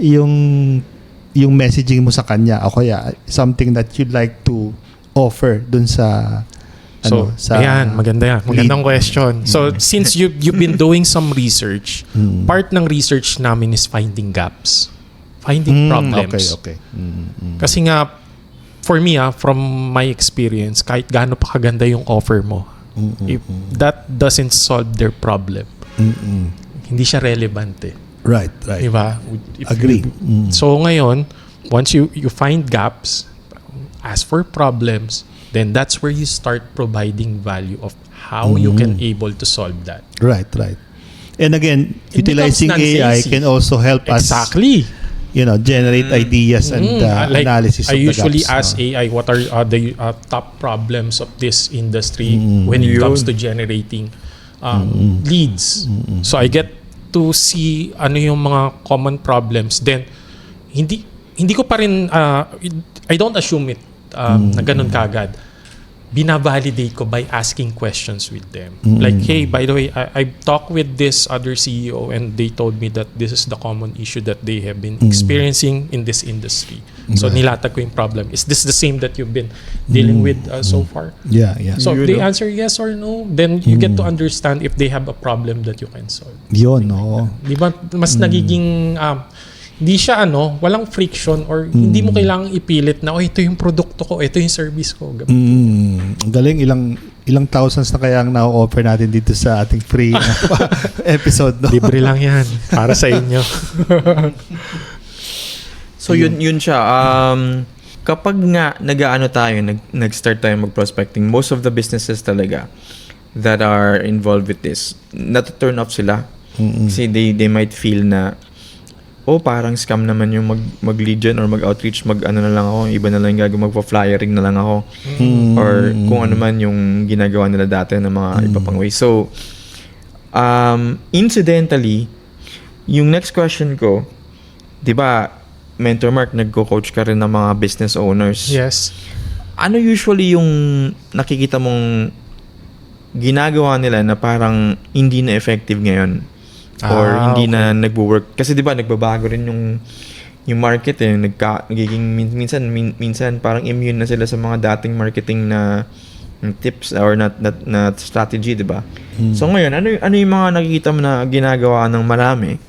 yung messaging mo sa kanya o kaya something that you'd like to offer dun sa ayan, magandang question. So, since you've been doing some research, part ng research namin is finding gaps. Finding problems. Okay. Kasi nga, for me, from my experience, kahit gaano pa kaganda yung offer mo, if that doesn't solve their problem, hindi siya relevant Right. Diba? Agree. So, ngayon, once you find gaps, ask for problems, then that's where you start providing value of how you can able to solve that. Right. And again, utilizing AI can also help us generate ideas and analysis of the gaps. I usually ask AI what are the top problems of this industry when it comes to generating leads. So I get to see ano yung mga common problems. Then hindi ko pa rin I don't assume it na ganun kaagad. Binavalidate ko by asking questions with them. Like, hey, by the way, I talked with this other CEO and they told me that this is the common issue that they have been experiencing in this industry. So, nilatag ko yung problem. Is this the same that you've been dealing with so far? Yeah. So, if they answer yes or no, then you get to understand if they have a problem that you can solve. Yun, no. Di ba? Mas nagiging... hindi siya walang friction or hindi mo kailangang ipilit na ito yung produkto ko, ito yung service ko. Ang galing, ilang thousands na kaya ang na-offer natin dito sa ating free episode. No? Libre lang yan para sa inyo. So yun siya. Kapag nga nag-start tayo mag-prospecting, most of the businesses talaga that are involved with this, nat-turn off sila. Kasi they might feel na parang scam naman yung mag-lead gen or mag-outreach, na lang ako, iba na lang yung gagawin, magpa-flyering na lang ako. Or kung ano man yung ginagawa nila dati ng mga iba pang way. So, incidentally, yung next question ko, di ba, Mentor Mark, nagko-coach ka rin ng mga business owners. Yes. Ano usually yung nakikita mong ginagawa nila na parang hindi na effective ngayon? Or hindi na nagwo-work kasi 'di ba nagbabago rin yung market nagiging minsan parang immune na sila sa mga dating marketing na tips or not strategy, 'di ba? So ngayon ano yung mga nakikita mo na ginagawa ng marami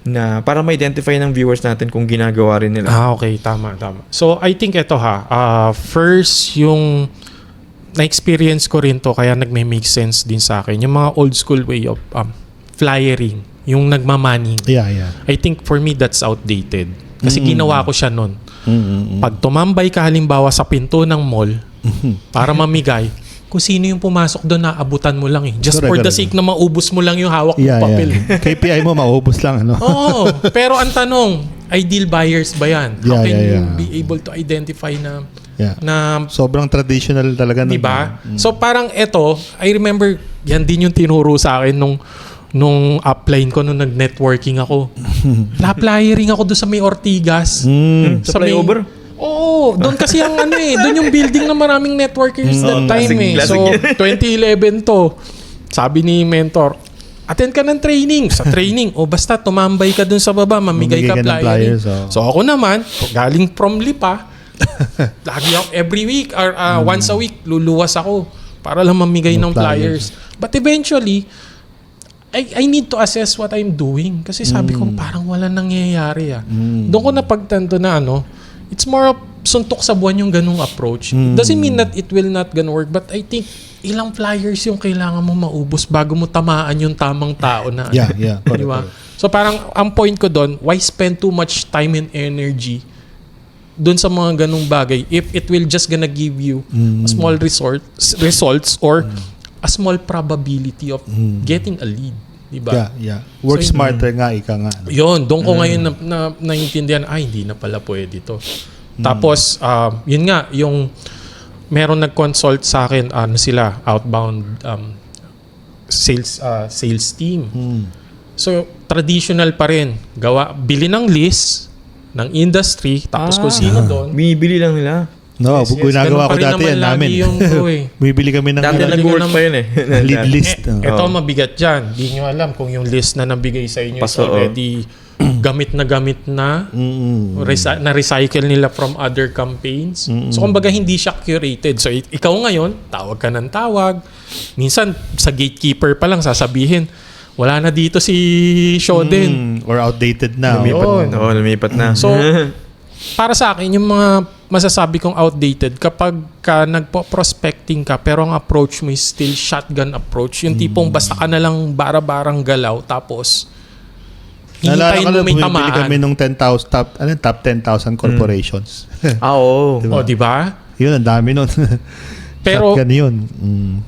na para ma-identify ng viewers natin kung ginagawa rin nila? Okay, tama. So I think ito first yung na-experience ko rin to kaya nagme-make sense din sa akin yung mga old school way of flyering yung nagmamaning. Yeah, yeah. I think for me that's outdated. Kasi ginawa ko siya nun. Pag tumambay ka halimbawa sa pinto ng mall para mamigay, kung sino yung pumasok doon, naabutan mo lang eh. Just for the sake na maubos mo lang yung hawak mong papel. Yeah. KPI mo, maubos lang, ano? Oo. Pero ang tanong, ideal buyers ba yan? How can you be able to identify na sobrang traditional talaga. Diba? So parang eto, I remember, yan din yung tinuro sa akin nung upline ko nung nag-networking ako. Na-flyering ako doon sa may Ortigas. Sa flyover? Oo, doon kasi ang doon yung building na maraming networkers that time classic. So 2011 to. Sabi ni mentor, attend ka ng training. Sa training, basta tumambay ka doon sa baba, mamigay ka flyering. So ako naman, galing from Lipa, lagi ako every week or once a week, luluwas ako para lang mamigay ng flyers. But eventually, I need to assess what I'm doing. Kasi sabi ko, parang wala nangyayari. Doon ko napagtanto na it's more of suntok sa buwan yung ganung approach. Doesn't mean that it will not gonna work. But I think ilang flyers yung kailangan mo maubos bago mo tamaan yung tamang tao na. Yeah. Diba? So parang ang point ko doon, why spend too much time and energy doon sa mga ganung bagay if it will just gonna give you a small results or a small probability of getting a lead, di ba? Yeah. Work smarter nga, ika nga. Yun, doon ko ngayon na naintindihan, hindi na pala pwede to. Tapos, yun nga, yung meron nag-consult sa akin, sila, outbound sales team. So, traditional pa rin. Bili ng list ng industry, tapos kung sino doon. Binibili lang nila. No, ginagawa ko dati yan namin. Bibili kami ng dati nag-work pa yun lead list. Ito mabigat dyan. Di nyo alam kung yung list na nabigay sa inyo is already gamit na na-recycle nila from other campaigns. So kumbaga hindi siya curated. So ikaw ngayon, tawag ka ng tawag. Minsan sa gatekeeper pa lang sasabihin, wala na dito si Shoden. Or outdated na. Lumipat na. So para sa akin, yung mga masasabi kong outdated, kapag ka nagpo-prospecting ka pero ang approach mo is still shotgun approach, yung tipong basta ka na lang bara-barang galaw tapos hihintayin mo may tamaan. Bumibili kami nung 10,000 top 10,000 corporations. Oo. Diba? Diba? Yun, ang dami nun. Pero shotgun yun.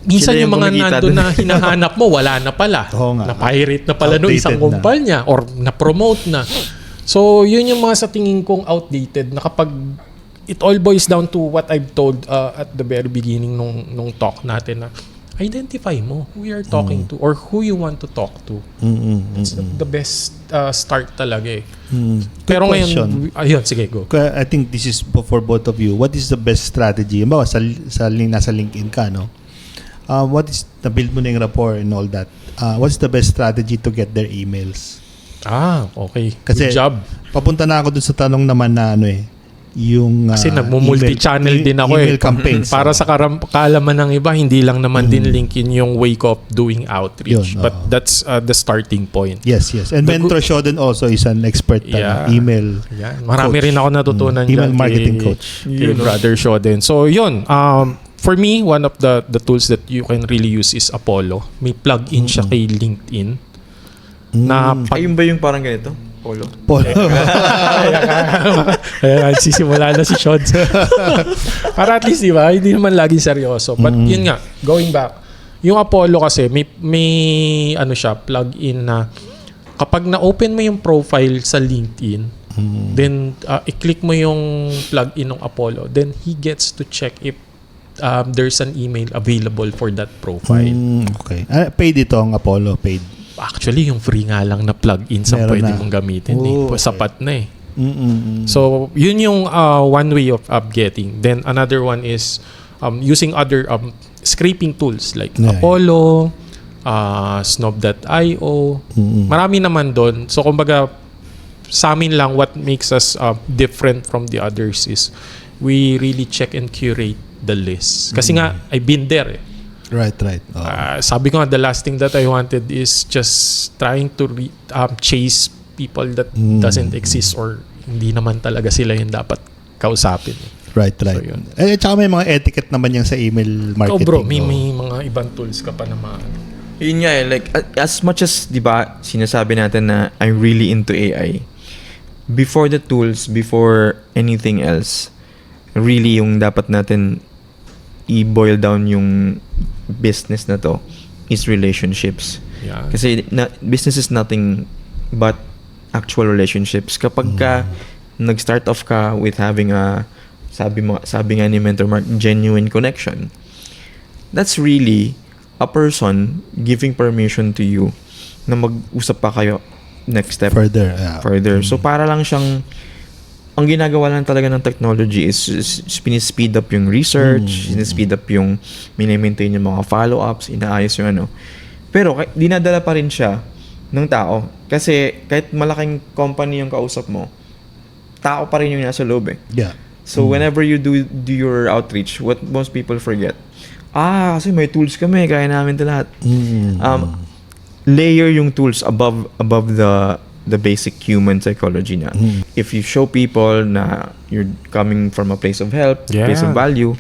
minsan yung mga nandun na hinahanap mo, wala na pala. Na-pirate na pala no isang kumpanya or na-promote na. So, yun yung mga sa tingin kong outdated na kapag it all boils down to what I've told at the very beginning nung talk natin na identify mo who you're talking to or who you want to talk to. It's the best start talaga eh. Pero ngayon, sige, go. I think this is for both of you. What is the best strategy? Bawa, nasa LinkedIn ka, no? What is, na-build mo na yung rapport and all that. What's the best strategy to get their emails? Okay. Kasi, good job. Papunta na ako dun sa tanong naman na yung kasi nagmo-multi-channel din ako email campaigns. Para sa kaalaman ng iba, hindi lang naman din LinkedIn yung wake up doing outreach. But that's the starting point. Yes. And Mentor Shoden also is an expert email Marami coach. rin ako natutunan email marketing coach. Kay Brother Shoden. So yun, for me, one of the tools that you can really use is Apollo. May plug-in siya kay LinkedIn. Ayun ba yung parang ganito? Polo. Kaya sisimula na si Shods. Para at least, diba? Hindi naman laging seryoso. But yun nga, going back, yung Apollo kasi, may siya, plug-in na kapag na-open mo yung profile sa LinkedIn, then i-click mo yung plug-in ng Apollo, then he gets to check if there's an email available for that profile. Okay. Paid ito ang Apollo, paid. Actually, yung free nga lang na plug-in sa pwede mong gamitin. Okay. Sapat na eh. So, yun yung one way of getting. Then, another one is using other scraping tools like Apollo, Snob.io. Marami naman doon. So, kumbaga, sa amin lang, what makes us different from the others is we really check and curate the list. Kasi nga, I've been there eh. Right. Sabi ko nga, the last thing that I wanted is just trying to chase people that doesn't exist or hindi naman talaga sila yung dapat kausapin. Right. So, yun. Tsaka may mga etiquette naman yan sa email marketing. Bro, may mga ibang tools ka pa naman. Yun nga like as much as, di ba, sinasabi natin na I'm really into AI, before the tools, before anything else, really yung dapat natin i-boil down yung business na to is relationships. Yeah. Kasi business is nothing but actual relationships. Kapag ka nag-start off ka with having a, sabi nga ni Mentor Mark, genuine connection, that's really a person giving permission to you na mag-usap pa kayo next step Further. Yeah. further. So para lang siyang, ang ginagawa lang talaga ng technology is speed up yung research, speed up yung mini-maintain yung mga follow-ups, inaayos yung ano. Pero dinadala pa rin siya ng tao. Kasi kahit malaking company yung kausap mo, tao pa rin yung nasa loob eh. Yeah. So whenever you do your outreach, what most people forget, kasi may tools kami, kaya namin ito lahat. Layer yung tools above the basic human psychology na. If you show people na you're coming from a place of help, place of value,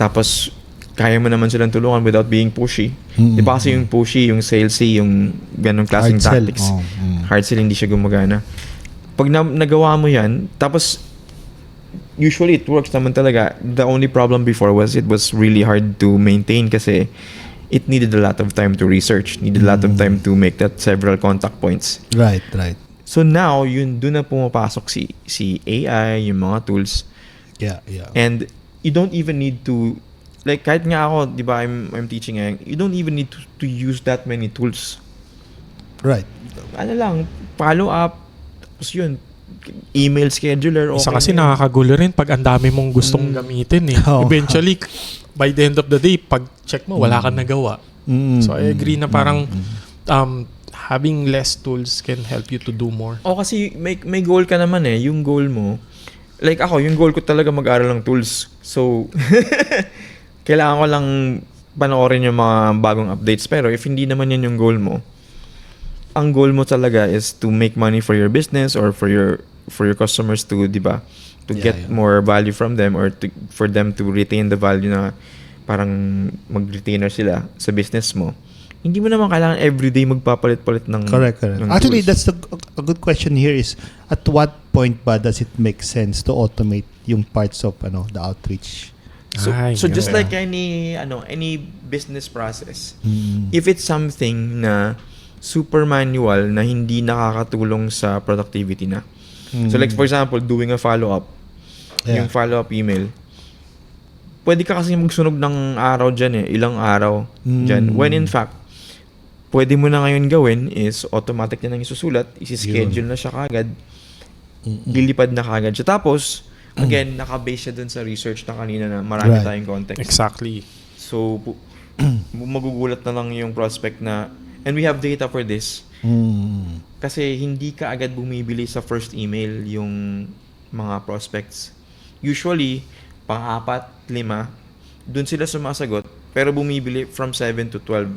tapos kaya mo naman silang tulungan without being pushy. Di ba kasi yung pushy, yung salesy, yung ganong klaseng Hard sell. tactics, hard sell, hindi siya gumagana. Pag nagawa mo yan, tapos usually it works naman talaga. The only problem before was it was really hard to maintain kasi it needed a lot of time to research, needed a lot of time to make that several contact points. Right. So now, doon na pumapasok si AI, yung mga tools. Yeah. And you don't even need to, like kahit nga ako, di ba, I'm teaching ngayon, you don't even need to use that many tools. Right. Ano lang, follow up, tapos yun, email scheduler. Okay. Isa kasi nakakagulo rin pag ang dami mong gustong gamitin eh. Oh. Eventually, by the end of the day, pag check mo, wala kang nagawa. So I agree na parang having less tools can help you to do more. Kasi may goal ka naman eh. Yung goal mo, like ako, yung goal ko talaga mag-aral ng tools. So, kailangan ko lang panoorin yung mga bagong updates. Pero if hindi naman yan yung goal mo, ang goal mo talaga is to make money for your business or for your customers to, di ba, to get more value from them or for them to retain the value na parang mag-retainer sila sa business mo. Hindi mo naman kailangan everyday magpapalit-palit ng Correct. ng Actually, tools. that's a good question here is, at what point ba does it make sense to automate yung parts of the outreach? So just like any business process, if it's something na super manual na hindi nakakatulong sa productivity na. So like for example, doing a follow-up, yung follow-up email, pwede ka kasi magsunog ng araw dyan ilang araw dyan. When in fact, pwede mo na ngayon gawin is automatic na nang isusulat, isi-schedule na siya kagad, lilipad na kagad siya. Tapos, again, naka-base siya dun sa research na kanina na marami tayong context. Exactly. So, magugulat na lang yung prospect na, and we have data for this, kasi hindi ka agad bumibili sa first email yung mga prospects. Usually, pang-4, 5, dun sila sumasagot, pero bumibili from 7 to 12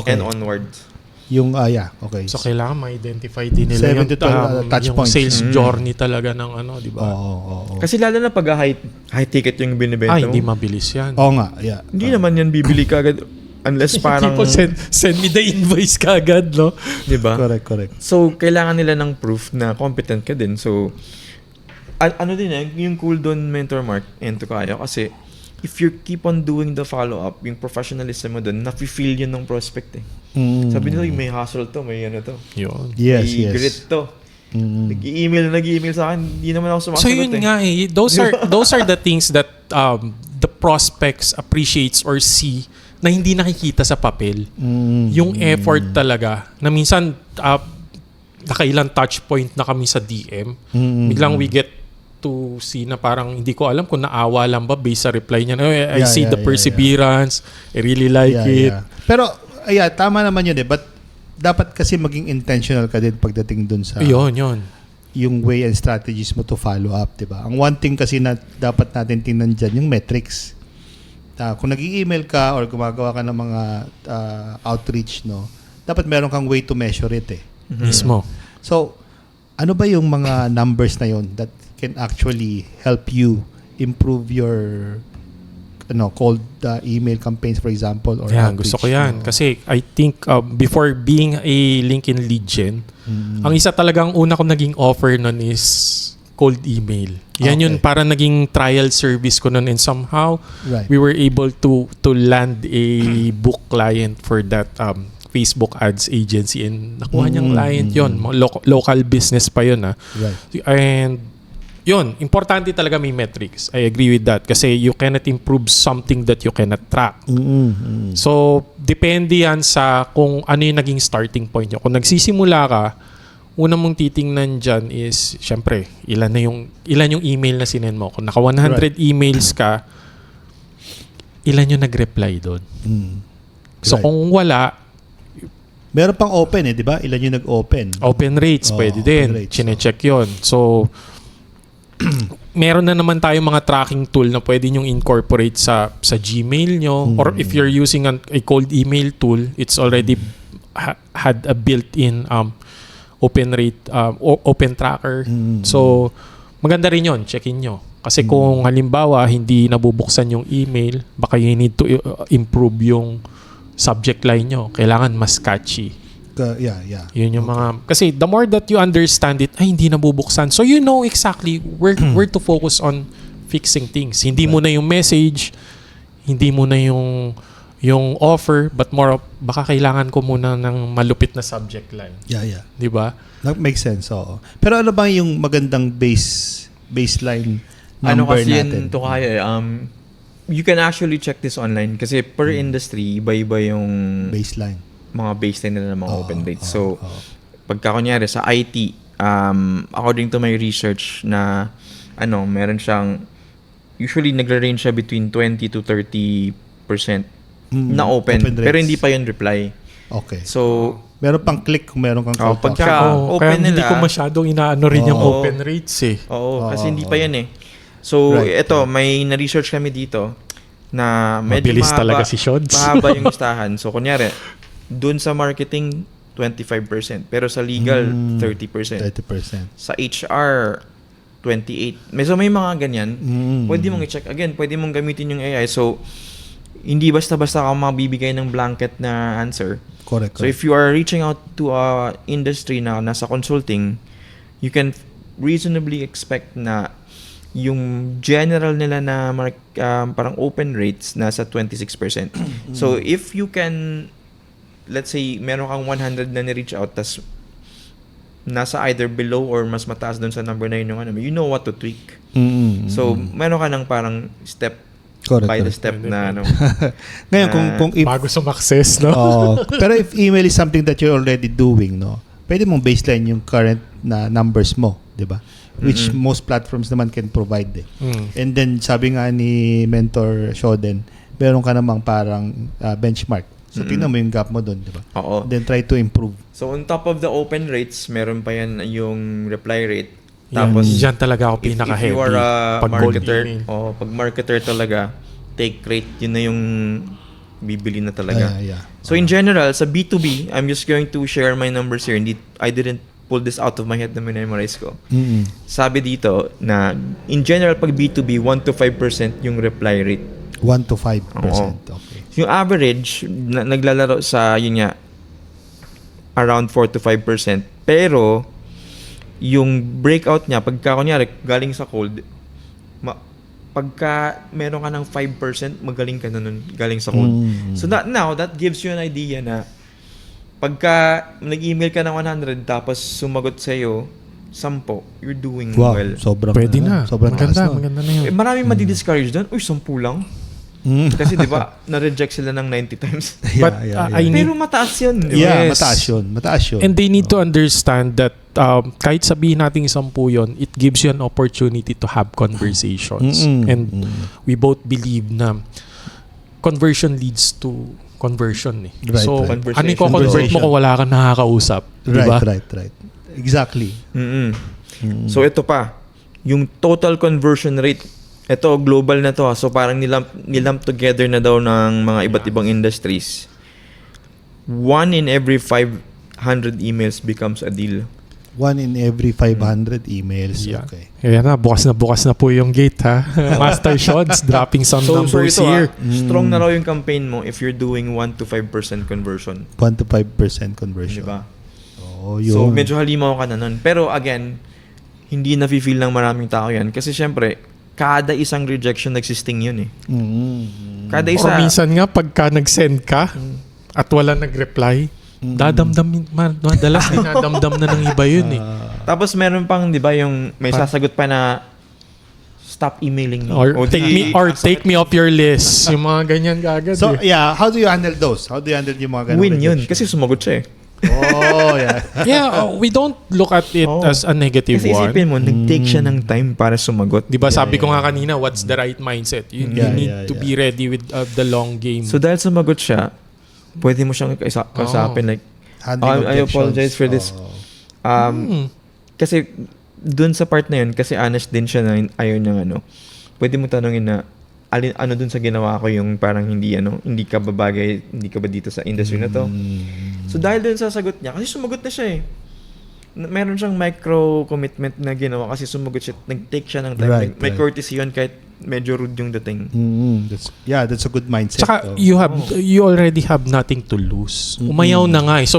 and onwards. Yung, okay. So kailangan ma-identify din nila 7 to 12 touch yung points. sales journey talaga ng di ba? Oo. Kasi lalo na pag high ticket yung binibenta mo. Hindi mabilis yan. Oo nga, yeah. Hindi naman yan bibili ka agad unless parang, People send me the invoice kagad, no? di ba? Correct. So, kailangan nila ng proof na competent ka din. So, ano din yung cool doon, Mentor Mark, and to kayo, kasi if you keep on doing the follow-up, yung professionalism mo doon, nafe-feel yun ng prospect eh. Sabi nila, may hustle to, may ano to. Yun. Yes. May grit to. Nag-email sa akin, hindi naman ako sumasagot So yun nga those are the things that the prospects appreciates or see na hindi nakikita sa papel. Yung effort talaga na minsan nakailang touch point na kami sa DM. Biglang we get to see na parang hindi ko alam kung naawa lang ba based sa reply niya. I see the perseverance. I really like it. Yeah. Pero tama naman yun but dapat kasi maging intentional ka din pagdating dun sa Yun. yung way and strategies mo to follow up, diba? Ang one thing kasi na dapat natin tingnan dyan, yung metrics. Kung nag-email ka or gumagawa ka ng mga outreach, dapat meron kang way to measure it Mismo. So, ano ba yung mga numbers na yon that can actually help you improve your cold email campaigns, for example, or Yan, outreach. gusto ko yan. Kasi I think before being a LinkedIn lead gen, ang isa talagang una ko naging offer nun is cold email. Yan Okay. yun, para naging trial service ko nun, and somehow Right. we were able to land a book client for that Facebook ads agency, and nakuha niyang client yun. Local business pa yun. Right. And yun, importante talaga may metrics. I agree with that kasi you cannot improve something that you cannot track. So, depende yan sa kung ano yung naging starting point nyo. Kung nagsisimula ka, una mong titingnan dyan is, syempre, ilan yung email na sinend mo. Kung naka 100 emails ka, ilan yung nag-reply doon. So, Right. kung wala, Meron pang open di ba? Ilan yung nag-open? open rates, pwede open din. rates, Chine-check yun. So, meron na naman tayong mga tracking tool na pwede nyong incorporate sa Gmail nyo. Or if you're using a cold email tool, it's already had a built-in open rate, open tracker. So, maganda rin yun. Checkin nyo. Kasi kung halimbawa, hindi nabubuksan yung email, baka you need to improve yung subject line nyo. Kailangan mas catchy. Yeah. Yun yung mga... Kasi the more that you understand it, ay, hindi nabubuksan. So you know exactly where to focus on fixing things. Hindi mo na yung message, hindi mo na yung offer, but more of, baka kailangan ko muna ng malupit na subject line. Yeah. Di ba? That makes sense, oo. Pero ano ba yung magandang baseline Ano number kasi natin? yun to kaya, you can actually check this online kasi per industry, iba-iba yung Baseline. mga baseline nila ng mga open rates. So, pagka kunyari sa IT, according to my research na meron siyang usually nagre-range siya between 20 to 30% na open rates. pero hindi pa yun reply. Okay. So, Meron pang click kung meron kang call to pagka action. open kaya hindi nila, ko masyadong inaano rin yung Oo. open rates eh. kasi hindi pa yan eh. So, Right. ito, may na-research kami dito na medyo Mabilis talaga si Shods. mahaba yung listahan. So, kunyari, dun sa marketing, 25%. Pero sa legal, 30%. 30%. Sa HR, 28%. So, may mga ganyan. Pwede mong i-check. Again, pwede mong gamitin yung AI. So, hindi basta-basta ka mabibigay ng blanket na answer. Correct. So, if you are reaching out to a industry na nasa consulting, you can reasonably expect na yung general nila na parang open rates nasa 26%. So, if you can, let's say, meron kang 100 na ni-reach out, tas nasa either below or mas mataas dun sa number na yun yung you know what to tweak. So, meron ka ng parang step Correct. by the step na Ngayon, kung if Bago sumakses, no? pero if email is something that you're already doing, no, pwede mong baseline yung current na numbers mo, di ba? Which most platforms naman can provide eh. And then, sabi nga ni Mentor Shoden, meron ka namang parang benchmark. So, tingnan mo yung gap mo doon, di ba? Oo. Then, try to improve. So, on top of the open rates, meron pa yan yung reply rate. Tapos, Tapos, dyan talaga ako if pinaka-heavy. you are a Pag cold marketer, email. pag marketer talaga, take rate, yun na yung bibili na talaga. Yeah. So, in general, sa B2B, I'm just going to share my numbers here. I didn't pull this out of my head na memorize ko. Sabi dito na, in general, pag B2B, 1 to 5% yung reply rate. 1 to 5%. Oo. Okay. Yung average, naglalaro sa, yun nga, around 4 to 5%. Pero, yung breakout niya, pagka kunyari, galing sa cold, pagka meron ka ng 5%, magaling ka na nun, galing sa cold. So that gives you an idea na pagka nag-email ka ng 100 tapos sumagot sa'yo 10, you're doing Wow, well. sobrang Pwede na. Sobrang Maganda, taas, no? maganda na yun. Maraming madi-discourage doon. Uy, 10 lang. Kasi di ba, na-reject sila ng 90 times. But, I need- Pero mataas yun. Di ba? Yeah, Yes. mataas yun. And they need to understand that kahit sabihin natin 10 yun, it gives you an opportunity to have conversations. And we both believe na conversion leads to conversion eh. Right, So, right. ano yung convert mo kung wala kang nakakausap? Diba? Right. Exactly. So ito pa, yung total conversion rate, ito global na to ha. So parang nilamp together na daw ng mga iba't ibang industries. 1 in every 500 emails becomes a deal. 1 in every 500 emails. Yeah. Okay. Kaya na bukas na po yung gate ha. Master Shots dropping some numbers ito, here. strong na raw yung campaign mo if you're doing 1 to 5% conversion. 1 to 5% conversion. Diba? Oh, yun. So, medyo halimaw ka na nun. Pero again, hindi na-feel ng maraming tao yan. Kasi syempre, kada isang rejection nagsisting yun eh. Kada isa. Or minsan nga, pagka nag-send ka at wala nag-reply, madalas dinadamdam na ng iba yun eh. Tapos meron pang, di ba, yung may sasagot pa na stop emailing me. Or take me off your list. Yung mga ganyan kagad So, eh. yeah, how do you handle those? How do you handle yung mga ganun Win yun. rejection? Kasi sumagot siya eh. Oh, yeah. Yeah, we don't look at it as a negative Kasi one. isipin mo, nag-take siya ng time para sumagot. Di ba sabi ko nga kanina, what's the right mindset? You need to be ready with the long game. So dahil sumagot siya, pwede mo siyang kausapin like, Handling I objections. apologize for this. Kasi dun sa part na yun, kasi honest din siya na ayaw niyang pwede mo tanongin na ano dun sa ginawa ko yung parang hindi ka babagay, hindi ka ba dito sa industry na to. So dahil dun sa sagot niya, kasi sumagot na siya eh. Meron siyang micro commitment na ginawa kasi sumagot siya, nag-take siya ng time. Right, May courtesy yun kahit medyo rude yung dating. That's a good mindset. Tsaka you already have nothing to lose. Umayaw na nga eh. So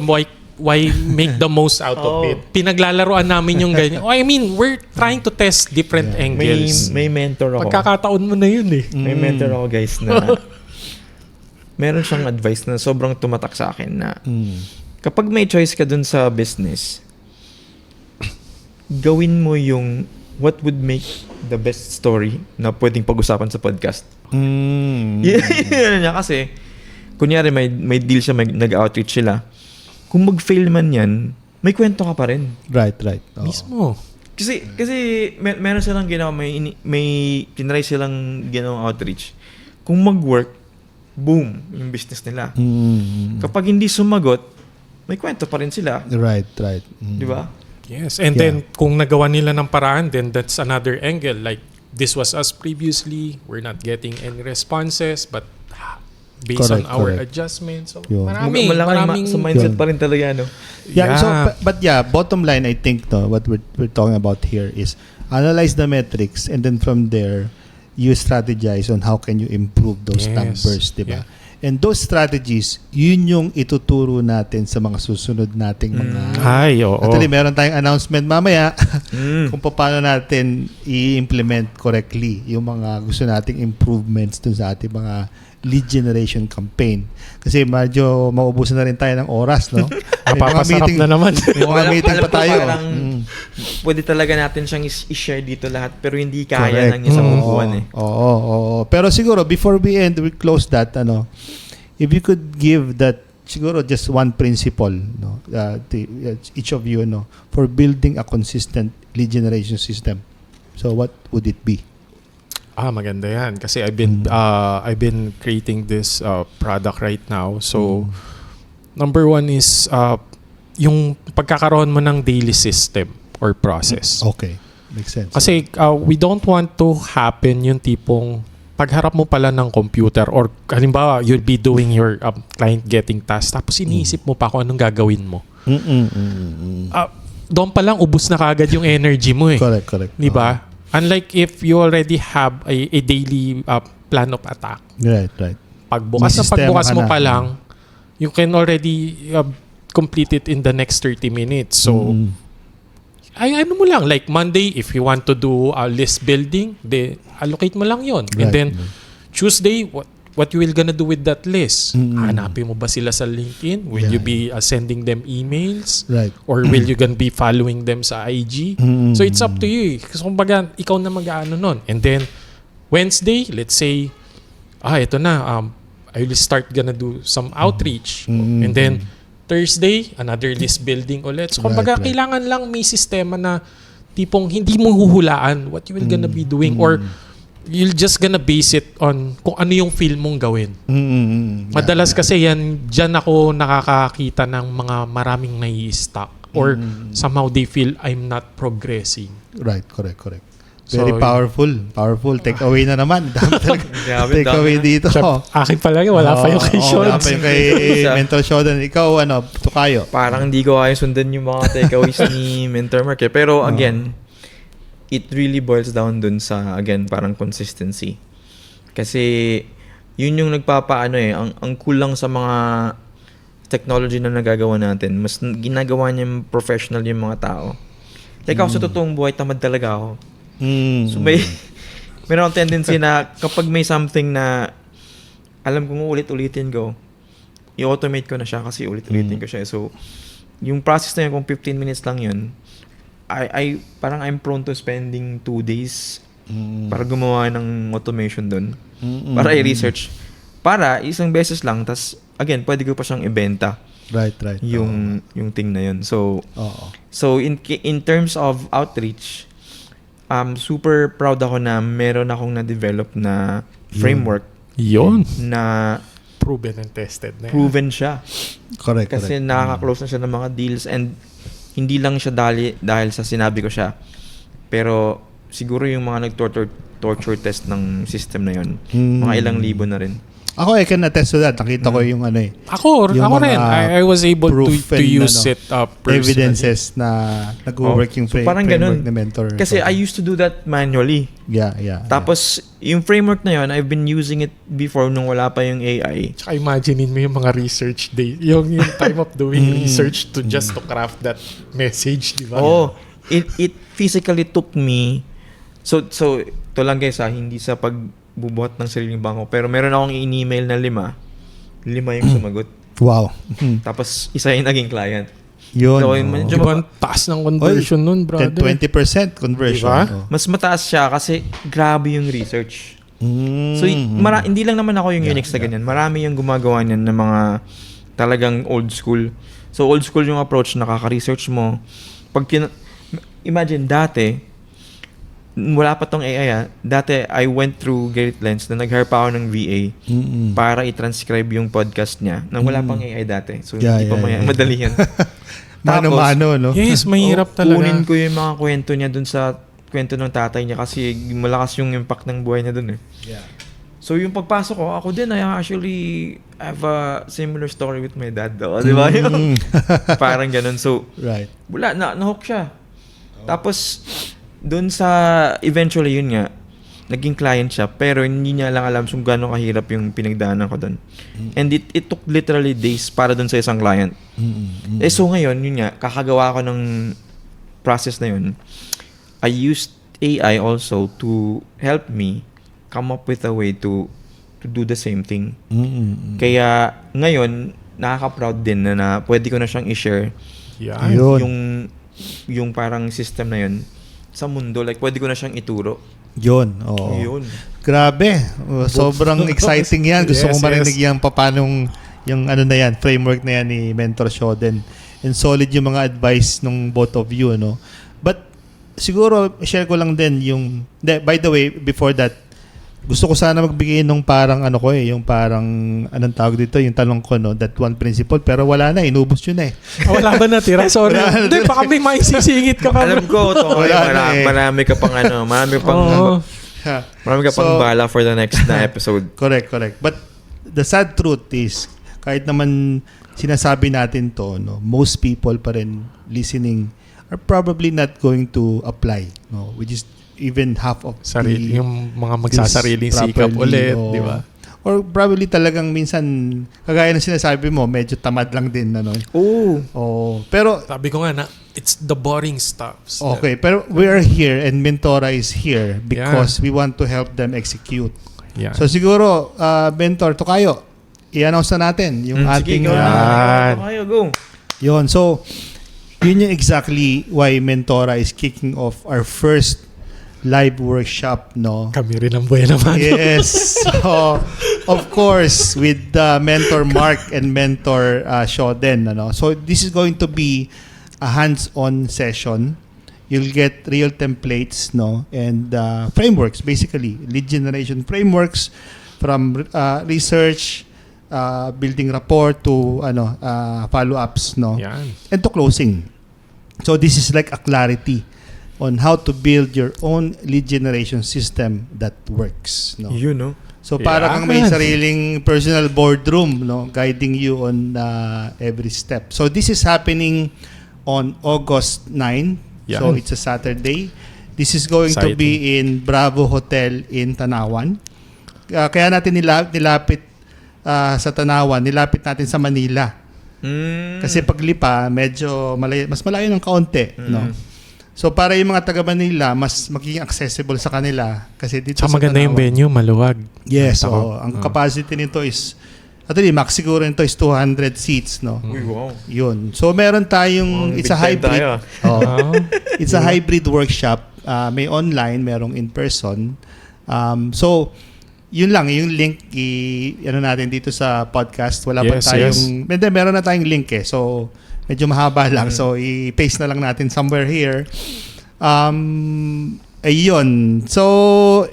why make the most out of it? Pinaglalaroan namin yung ganyan. I mean, we're trying to test different angles. May mentor ako. Pagkakataon mo na yun eh. May mentor ako guys na meron siyang advice na sobrang tumatak sa akin na kapag may choice ka dun sa business, gawin mo yung what would make the best story na pwedeng pag-usapan sa podcast. Yun niya kasi, kunyari may deal siya, nag-outreach sila. Kung mag-fail man yan, may kwento ka pa rin. Right. Oh. Mismo. Kasi meron silang ginawa, may tinry silang ginawang outreach. Kung mag-work, boom, yung business nila. Kapag hindi sumagot, may kwento pa rin sila. Right. Di ba? Yes, and then kung nagawa nila ng paraan, then that's another angle. Like, this was us previously, we're not getting any responses, but based on our adjustments, so maraming sa mindset pa rin talaga, no? Yeah. So, but bottom line, I think what we're talking about here is analyze the metrics, and then from there, you strategize on how can you improve those numbers, diba? Yeah. And those strategies, yun yung ituturo natin sa mga susunod nating mga... Actually, meron tayong announcement mamaya kung paano natin i-implement correctly yung mga gusto nating improvements dun sa ating mga lead generation campaign. Kasi medyo maubusan na rin tayo ng oras, no? Papasarap na naman. May mga meeting pa tayo. Pwede talaga natin siyang i-share dito lahat pero hindi kaya ng isang buwan eh. Oo. Pero siguro, before we close that, if you could give that, siguro just one principle, no, each of you, for building a consistent lead generation system. So what would it be? Maganda yan. Kasi I've been creating this product right now. So, number one is yung pagkakaroon mo ng daily system or process. Okay. Makes sense. Kasi we don't want to happen yung tipong pagharap mo pala ng computer or halimbawa you'll be doing your client getting task tapos iniisip mo pa kung anong gagawin mo. Doon pa lang ubus na kagad yung energy mo eh. Correct. Di ba? Unlike if you already have a daily plan of attack. Right. Pagbukas mo pa lang, you can already complete it in the next 30 minutes. So, ano mo lang, like Monday, if you want to do list building, allocate mo lang yon. And then, Tuesday, what you will gonna do with that list? Hanapin mo ba sila sa LinkedIn? Will you be sending them emails? Right. Or will you gonna be following them sa IG? So it's up to you. Kasi kumbaga, ikaw na mag-ano nun. And then, Wednesday, let's say, ito na, I will start gonna do some outreach. And then, Thursday, another list building ulit. So kumbaga, kailangan lang may sistema na tipong hindi mo huhulaan what you will gonna be doing or you're just gonna base it on kung ano yung feel mong gawin. Madalas kasi dyan ako nakakakita ng mga maraming nai-stuck or somehow they feel I'm not progressing. Right, correct. Very powerful. Take away na naman. Dami talaga. Grabe, Take away na. dito. Akin pala yun, wala pa yung kay Sean. Wala pa yung kay Mentor Shodan. Ikaw, Tukayo. Parang hindi ko kaya sundan yung mga takeaways ni Mentor Mark eh. Pero again, it really boils down dun sa, again, parang consistency. Kasi, yun yung nagpapaano eh. Ang kulang sa mga technology na nagagawa natin, mas ginagawa niya professional yung mga tao. Like ako sa totoong buhay, tamad talaga ako. So meron akong tendency na kapag may something na alam kong ulit-ulitin ko, i-automate ko na siya kasi ulit-ulitin ko siya. So, yung process na yun, kung 15 minutes lang yun, parang I'm prone to spending 2 days para gumawa ng automation doon. Para i-research. Para isang beses lang, tas again, pwede ko pa siyang ibenta. Right. Yung thing na yun. So in terms of outreach, super proud ako na meron akong na-develop na framework Yun. na Proven and tested na yan. proven siya. Correct. Kasi nakaka-close na siya ng mga deals and hindi lang siya dahil sa sinabi ko siya. Pero siguro yung mga nag-torture test ng system na yun, mga ilang libo na rin. Ako, I can attest to that. Nakita ko yung Ako yung rin. mga I was able to proof and, use it personally. evidences na nag-work yung So, parang framework ganun. ni Mentor. Kasi I used to do that manually. Yeah. Tapos, yung framework na yun, I've been using it before nung wala pa yung AI. Tsaka imaginein mo yung mga research day. Yung time of doing research to just to craft that message, di ba? Oh, it physically took me. So to lang guys hindi sa pagbubuhat ng sariling bangko. Pero meron akong in-email na 5 yung sumagot. Wow. Tapos, isa yung naging client. Yun. So, Di ba ang taas ng conversion nun, brother? 10-20% conversion. Diba? Oh. Mas mataas siya kasi grabe yung research. So, hindi lang naman ako yung Unix na ganyan. Marami yung gumagawa niyan ng mga talagang old school. So, old school yung approach, nakaka-research mo. Imagine, dati, wala pa tong AI dati I went through Great Lens na nag-hire pa ako ng VA para i-transcribe yung podcast niya nang wala pang AI dati. So, hindi pa madali yan. Mano-mano, no? Yes, mahirap talaga. Kunin ko yung mga kwento niya dun sa kwento ng tatay niya kasi malakas yung impact ng buhay niya dun eh. Yeah. So yung pagpasok ko, ako din I actually have a similar story with my dad though. Di ba? Parang ganun. So, Right. wala, na-hook siya. Tapos, doon sa, eventually yun nga, naging client siya, pero hindi niya lang alam kung gano'ng kahirap yung pinagdaanan ko doon. And it took literally days para doon sa isang client. So ngayon, yun nga, kakagawa ko ng process na yun. I used AI also to help me come up with a way to do the same thing. Kaya ngayon, nakaka-proud din na pwede ko na siyang i-share Yan. yung parang system na yun sa mundo. Like, pwede ko na siyang ituro. Yun. Oo. Yun. Grabe. Sobrang exciting yan. Gusto Yes, kong marinig yung papanong yung na yan, framework na yan ni Mentor Shodan. And solid yung mga advice ng both of you, no? But siguro share ko lang din yung by the way, before that, gusto ko sana magbigay nung parang yung parang anong tawag dito, yung tanong ko, no, that one principle, pero wala na, inubos yun eh. Wala ba natira? Sorry. Hindi, baka may maisisingit ka pa. Alam ko, marami ka pang marami ka pang bala for the next na episode. Correct. But the sad truth is, kahit naman sinasabi natin to, no, most people pa rin listening are probably not going to apply, no, which is even half of yung mga magsasariling sikap ulit, di ba? Or probably talagang minsan, kagaya ng sinasabi mo, medyo tamad lang din, Oh, pero sabi ko nga na, it's the boring stuff. okay, pero we are here and Mentora is here because we want to help them execute. Yeah. So siguro, Mentor, Tukayo, i-announce na natin yung ating... Tukayo, go. Yun, so, yun yung exactly why Mentora is kicking off our first live workshop, no? Kami rin ang buhay naman. Yes. So, of course, with Mentor Mark and Mentor Shodan, So, this is going to be a hands-on session. You'll get real templates, no? And frameworks, basically. Lead generation frameworks from research, building rapport to follow-ups, no? Yan. And to closing. So, this is like a clarity on how to build your own lead generation system that works. No? Yun, no? So para Yeah. kang may sariling personal boardroom, no, guiding you on every step. So this is happening on August 9. Yeah. So it's a Saturday. This is going to be in Bravo Hotel in Tanawan. Kaya natin nilapit sa Tanawan, nilapit natin sa Manila. Kasi paglipa, medyo mas malayo ng kaunti, no. So para yung mga taga Manila, mas magiging accessible sa kanila kasi dito Tsaka sa maganda yung Tanawan. venue, maluwag. Yes, Nakita ko. so ang capacity nito is actually max siguro nito is 200 seats, no. Uy, wow. Yun. So meron tayong Big it's a time hybrid. tayo, Oh, Ah. it's a hybrid workshop. May online, merong in person. So yun lang, yung link ano natin dito sa podcast. Wala pa Yes, tayong meron na tayong link eh. So medyo mahaba lang. So i-paste na lang natin somewhere here. Ayun. So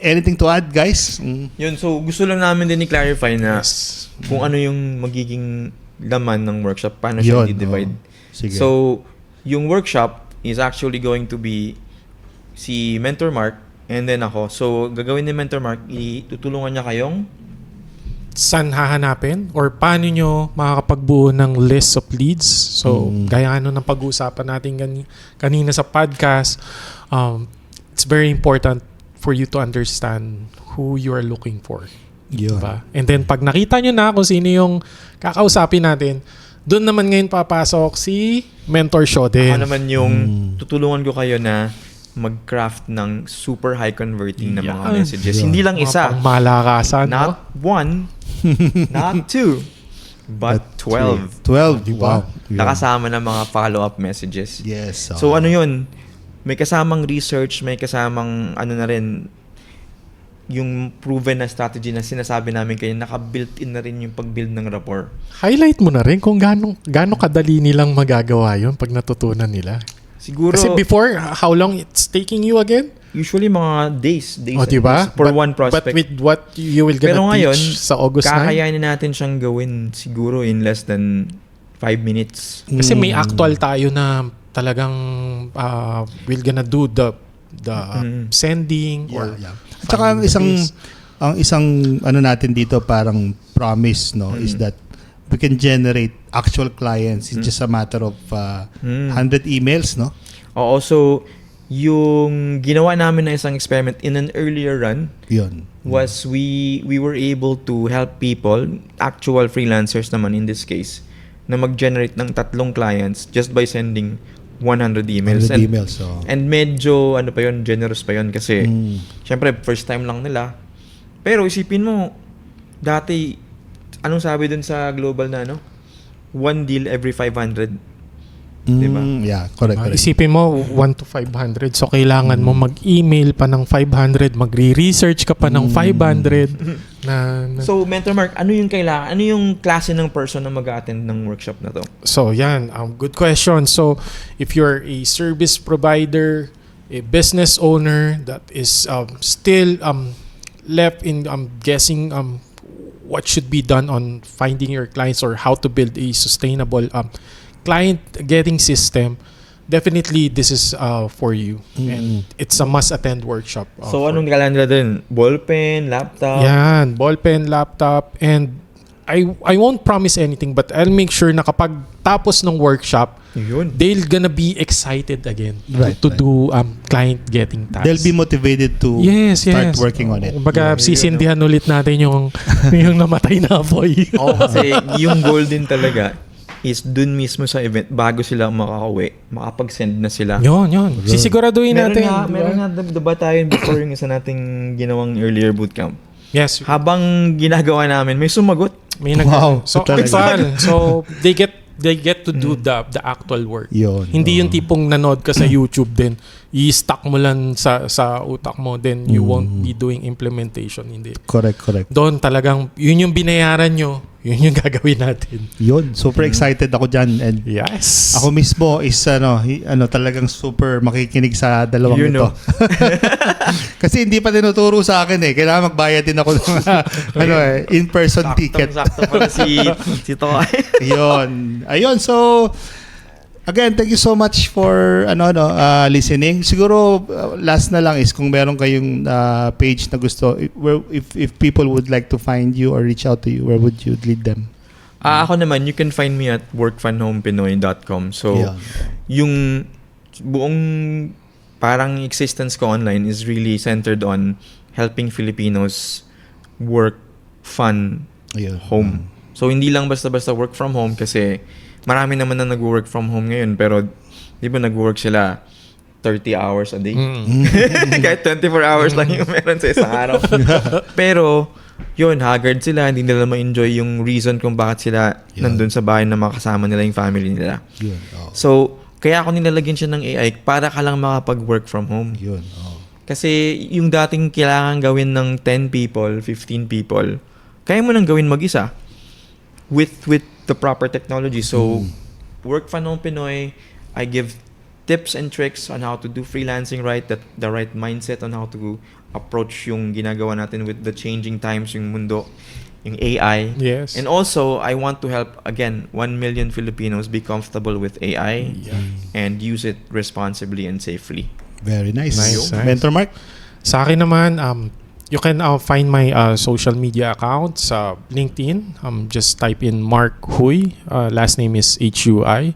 anything to add, guys? Yun, so gusto lang namin din i-clarify na Yes. kung ano yung magiging laman ng workshop, paano siya Yun, i-divide. Sige. So, yung workshop is actually going to be si Mentor Mark and then ako. So, gagawin ni Mentor Mark, itutulungan niya kayong Saan hahanapin or paano nyo makakapagbuo ng list of leads. So, gaya ano ng pag-uusapan natin kanina sa podcast, it's very important for you to understand who you are looking for. Yun. Diba? And then, pag nakita nyo na kung sino yung kakausapin natin, doon naman ngayon papasok si Mentor Shoden. ako naman yung tutulungan ko kayo na mag-craft ng super high converting na mga Yan. messages. Yan. Hindi lang Mga isa. pangmalakasan, no? Not one, not two, but 12. 12, Diba? wow. Yun. Nakasama ng mga follow-up messages. Yes. So ano yun? May kasamang research, may kasamang ano na rin, yung proven na strategy na sinasabi namin kayo, naka-built-in na rin yung pag-build ng rapport. Highlight mo na rin kung gaano kadali nilang magagawa yun pag natutunan nila. Siguro, Kasi before, how long it's taking you again? usually mga days O, diba? for But- one prospect. But with what you will Pero gonna ngayon, teach sa August 9? kakayanin natin siyang gawin siguro in less than 5 minutes. Kasi may actual tayo na talagang we're gonna do the sending or Yeah. At saka ang isang ano natin dito parang promise, no, is that we can generate actual clients. It's just a matter of 100 emails, no? Oo, so yung ginawa namin na isang experiment in an earlier run Yun. was we were able to help people, actual freelancers naman in this case, na mag-generate ng 3 clients just by sending 100 emails. 100 emails, so. And medyo, ano pa yun, generous pa yun kasi, syempre, first time lang nila. Pero isipin mo, dati, anong sabi dun sa global na, ano? 1 deal every 500. Diba? Yeah, correct. isipin mo 1 to 500. So kailangan mo mag-email pa ng 500, magre-research ka pa ng 500 na So, Mentor Mark, ano yung kailangan? Ano yung klase ng person na mag-attend ng workshop na to? So yan, good question. So if you're a service provider, a business owner that is still left in guessing what should be done on finding your clients or how to build a sustainable client getting system, definitely this is for you. And it's a must-attend workshop. So, anong kailangan nila din? Ballpen, laptop? Yan, ballpen, laptop, and I won't promise anything but I'll make sure na kapag tapos ng workshop, Yun. they're gonna be excited again Right, to right. do client getting tasks. They'll be motivated to start working on it. Kumbaga, sisindihan ulit natin yung namatay na boy. Oo, kasi yung goal din talaga is dun mismo sa event, bago sila makakauwi, makapag-send na sila. Yun. Sisiguraduhin natin. Meron nga diba tayo before yung isa nating ginawang earlier bootcamp. Yes. Habang ginagawa namin, may sumagot. May Wow, So, talaga. actual. So, they get to do the actual work. Yun. Hindi yung tipong nanood ka sa YouTube din, i-stack mo lang sa utak mo, then you won't be doing implementation. Hindi. Correct. Doon talagang, yun yung binayaran nyo, yun yung gagawin natin. Yun, super excited ako dyan, and Yes. ako mismo is talagang super makikinig sa dalawang You ito. know. Kasi hindi pa tinuturo sa akin eh. Kailangan magbayad din ako ng in-person ticket. Sakto pala si Toy. Ayun. So Again, thank you so much for listening. Siguro last na lang is kung meron kayong page na gusto, where if people would like to find you or reach out to you, where would you lead them? Ako naman, you can find me at workfunhomepinoy.com. So, Yeah. yung buong parang existence ko online is really centered on helping Filipinos work fun Ayun. home. So, hindi lang basta-basta work from home kasi marami naman na nag-work from home ngayon pero di ba nag-work sila 30 hours a day? Kahit 24 hours lang yung meron sa isang araw. Pero, yun, haggard sila. Hindi nila ma-enjoy yung reason kung bakit sila nandun sa bahay na makasama nila yung family nila. Yun. So, kaya ako nilalagyan siya ng AI para ka lang makapag-work from home. Yun. Kasi yung dating kailangan gawin ng 10 people, 15 people, kaya mo nang gawin mag-isa with the proper technology. So, Work Fun Home Pinoy, I give tips and tricks on how to do freelancing right, the right mindset on how to approach yung ginagawa natin with the changing times, yung mundo, yung AI. Yes. And also, I want to help, again, 1 million Filipinos be comfortable with AI and use it responsibly and safely. Very nice. Nice. Mentor Mark? Sa akin naman, you can find my social media account sa LinkedIn. Just type in Mark Huy. Last name is Hui.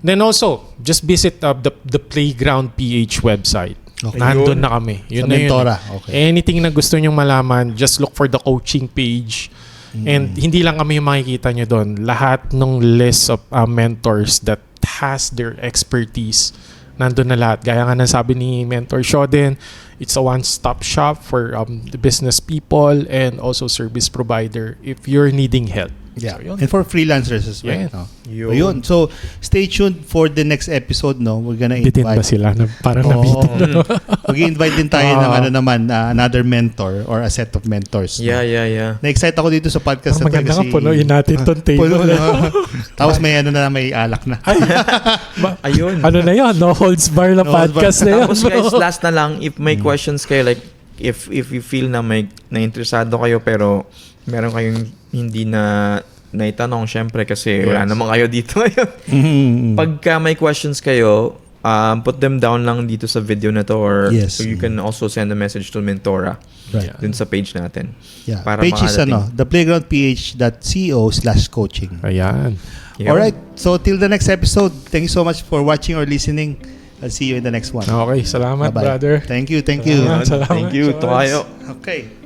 Then also, just visit the Playground PH website. Okay. Nandun na kami. Yun Sa na yun. Mentora. Okay. Anything na gusto nyong malaman, just look for the coaching page. And hindi lang kami yung makikita nyo doon. Lahat ng list of mentors that has their expertise, nandun na lahat. Gaya nga ng sabi ni Mentor Shoden, it's a one-stop shop for the business people and also service provider if you're needing help. Yeah. So, yun. And for freelancers as well. Yeah. No? Yun. Ayun. So, stay tuned for the next episode. No? We're gonna Bitin ba invite... sila? Na parang Oo. nabitin. Mag-invite din tayo ng another mentor or a set of mentors. no? Yeah. Na-excite ako dito sa podcast na to Maganda nga, kasi... punuin natin tong table. Tapos may may alak na. Ayun. Ano na yun? No holds bar na No holds podcast na yun. Tapos guys, last na lang, if may questions kayo, like, if you feel na na interesado kayo pero meron kayong hindi na naitanong, syempre kasi wala naman kayo dito ngayon. Pagka may questions kayo, put them down lang dito sa video na to or Yes. so you can also send a message to Mentora Right. Yeah. dun sa page natin. Yeah. Para Page is makarating. theplaygroundph.co/coaching. Ayan. Yun. Alright. So, till the next episode, thank you so much for watching or listening. I'll see you in the next one. Okay, salamat Bye-bye. brother. Thank you. Salamat. Thank you. Salamat. Tokayo. Okay.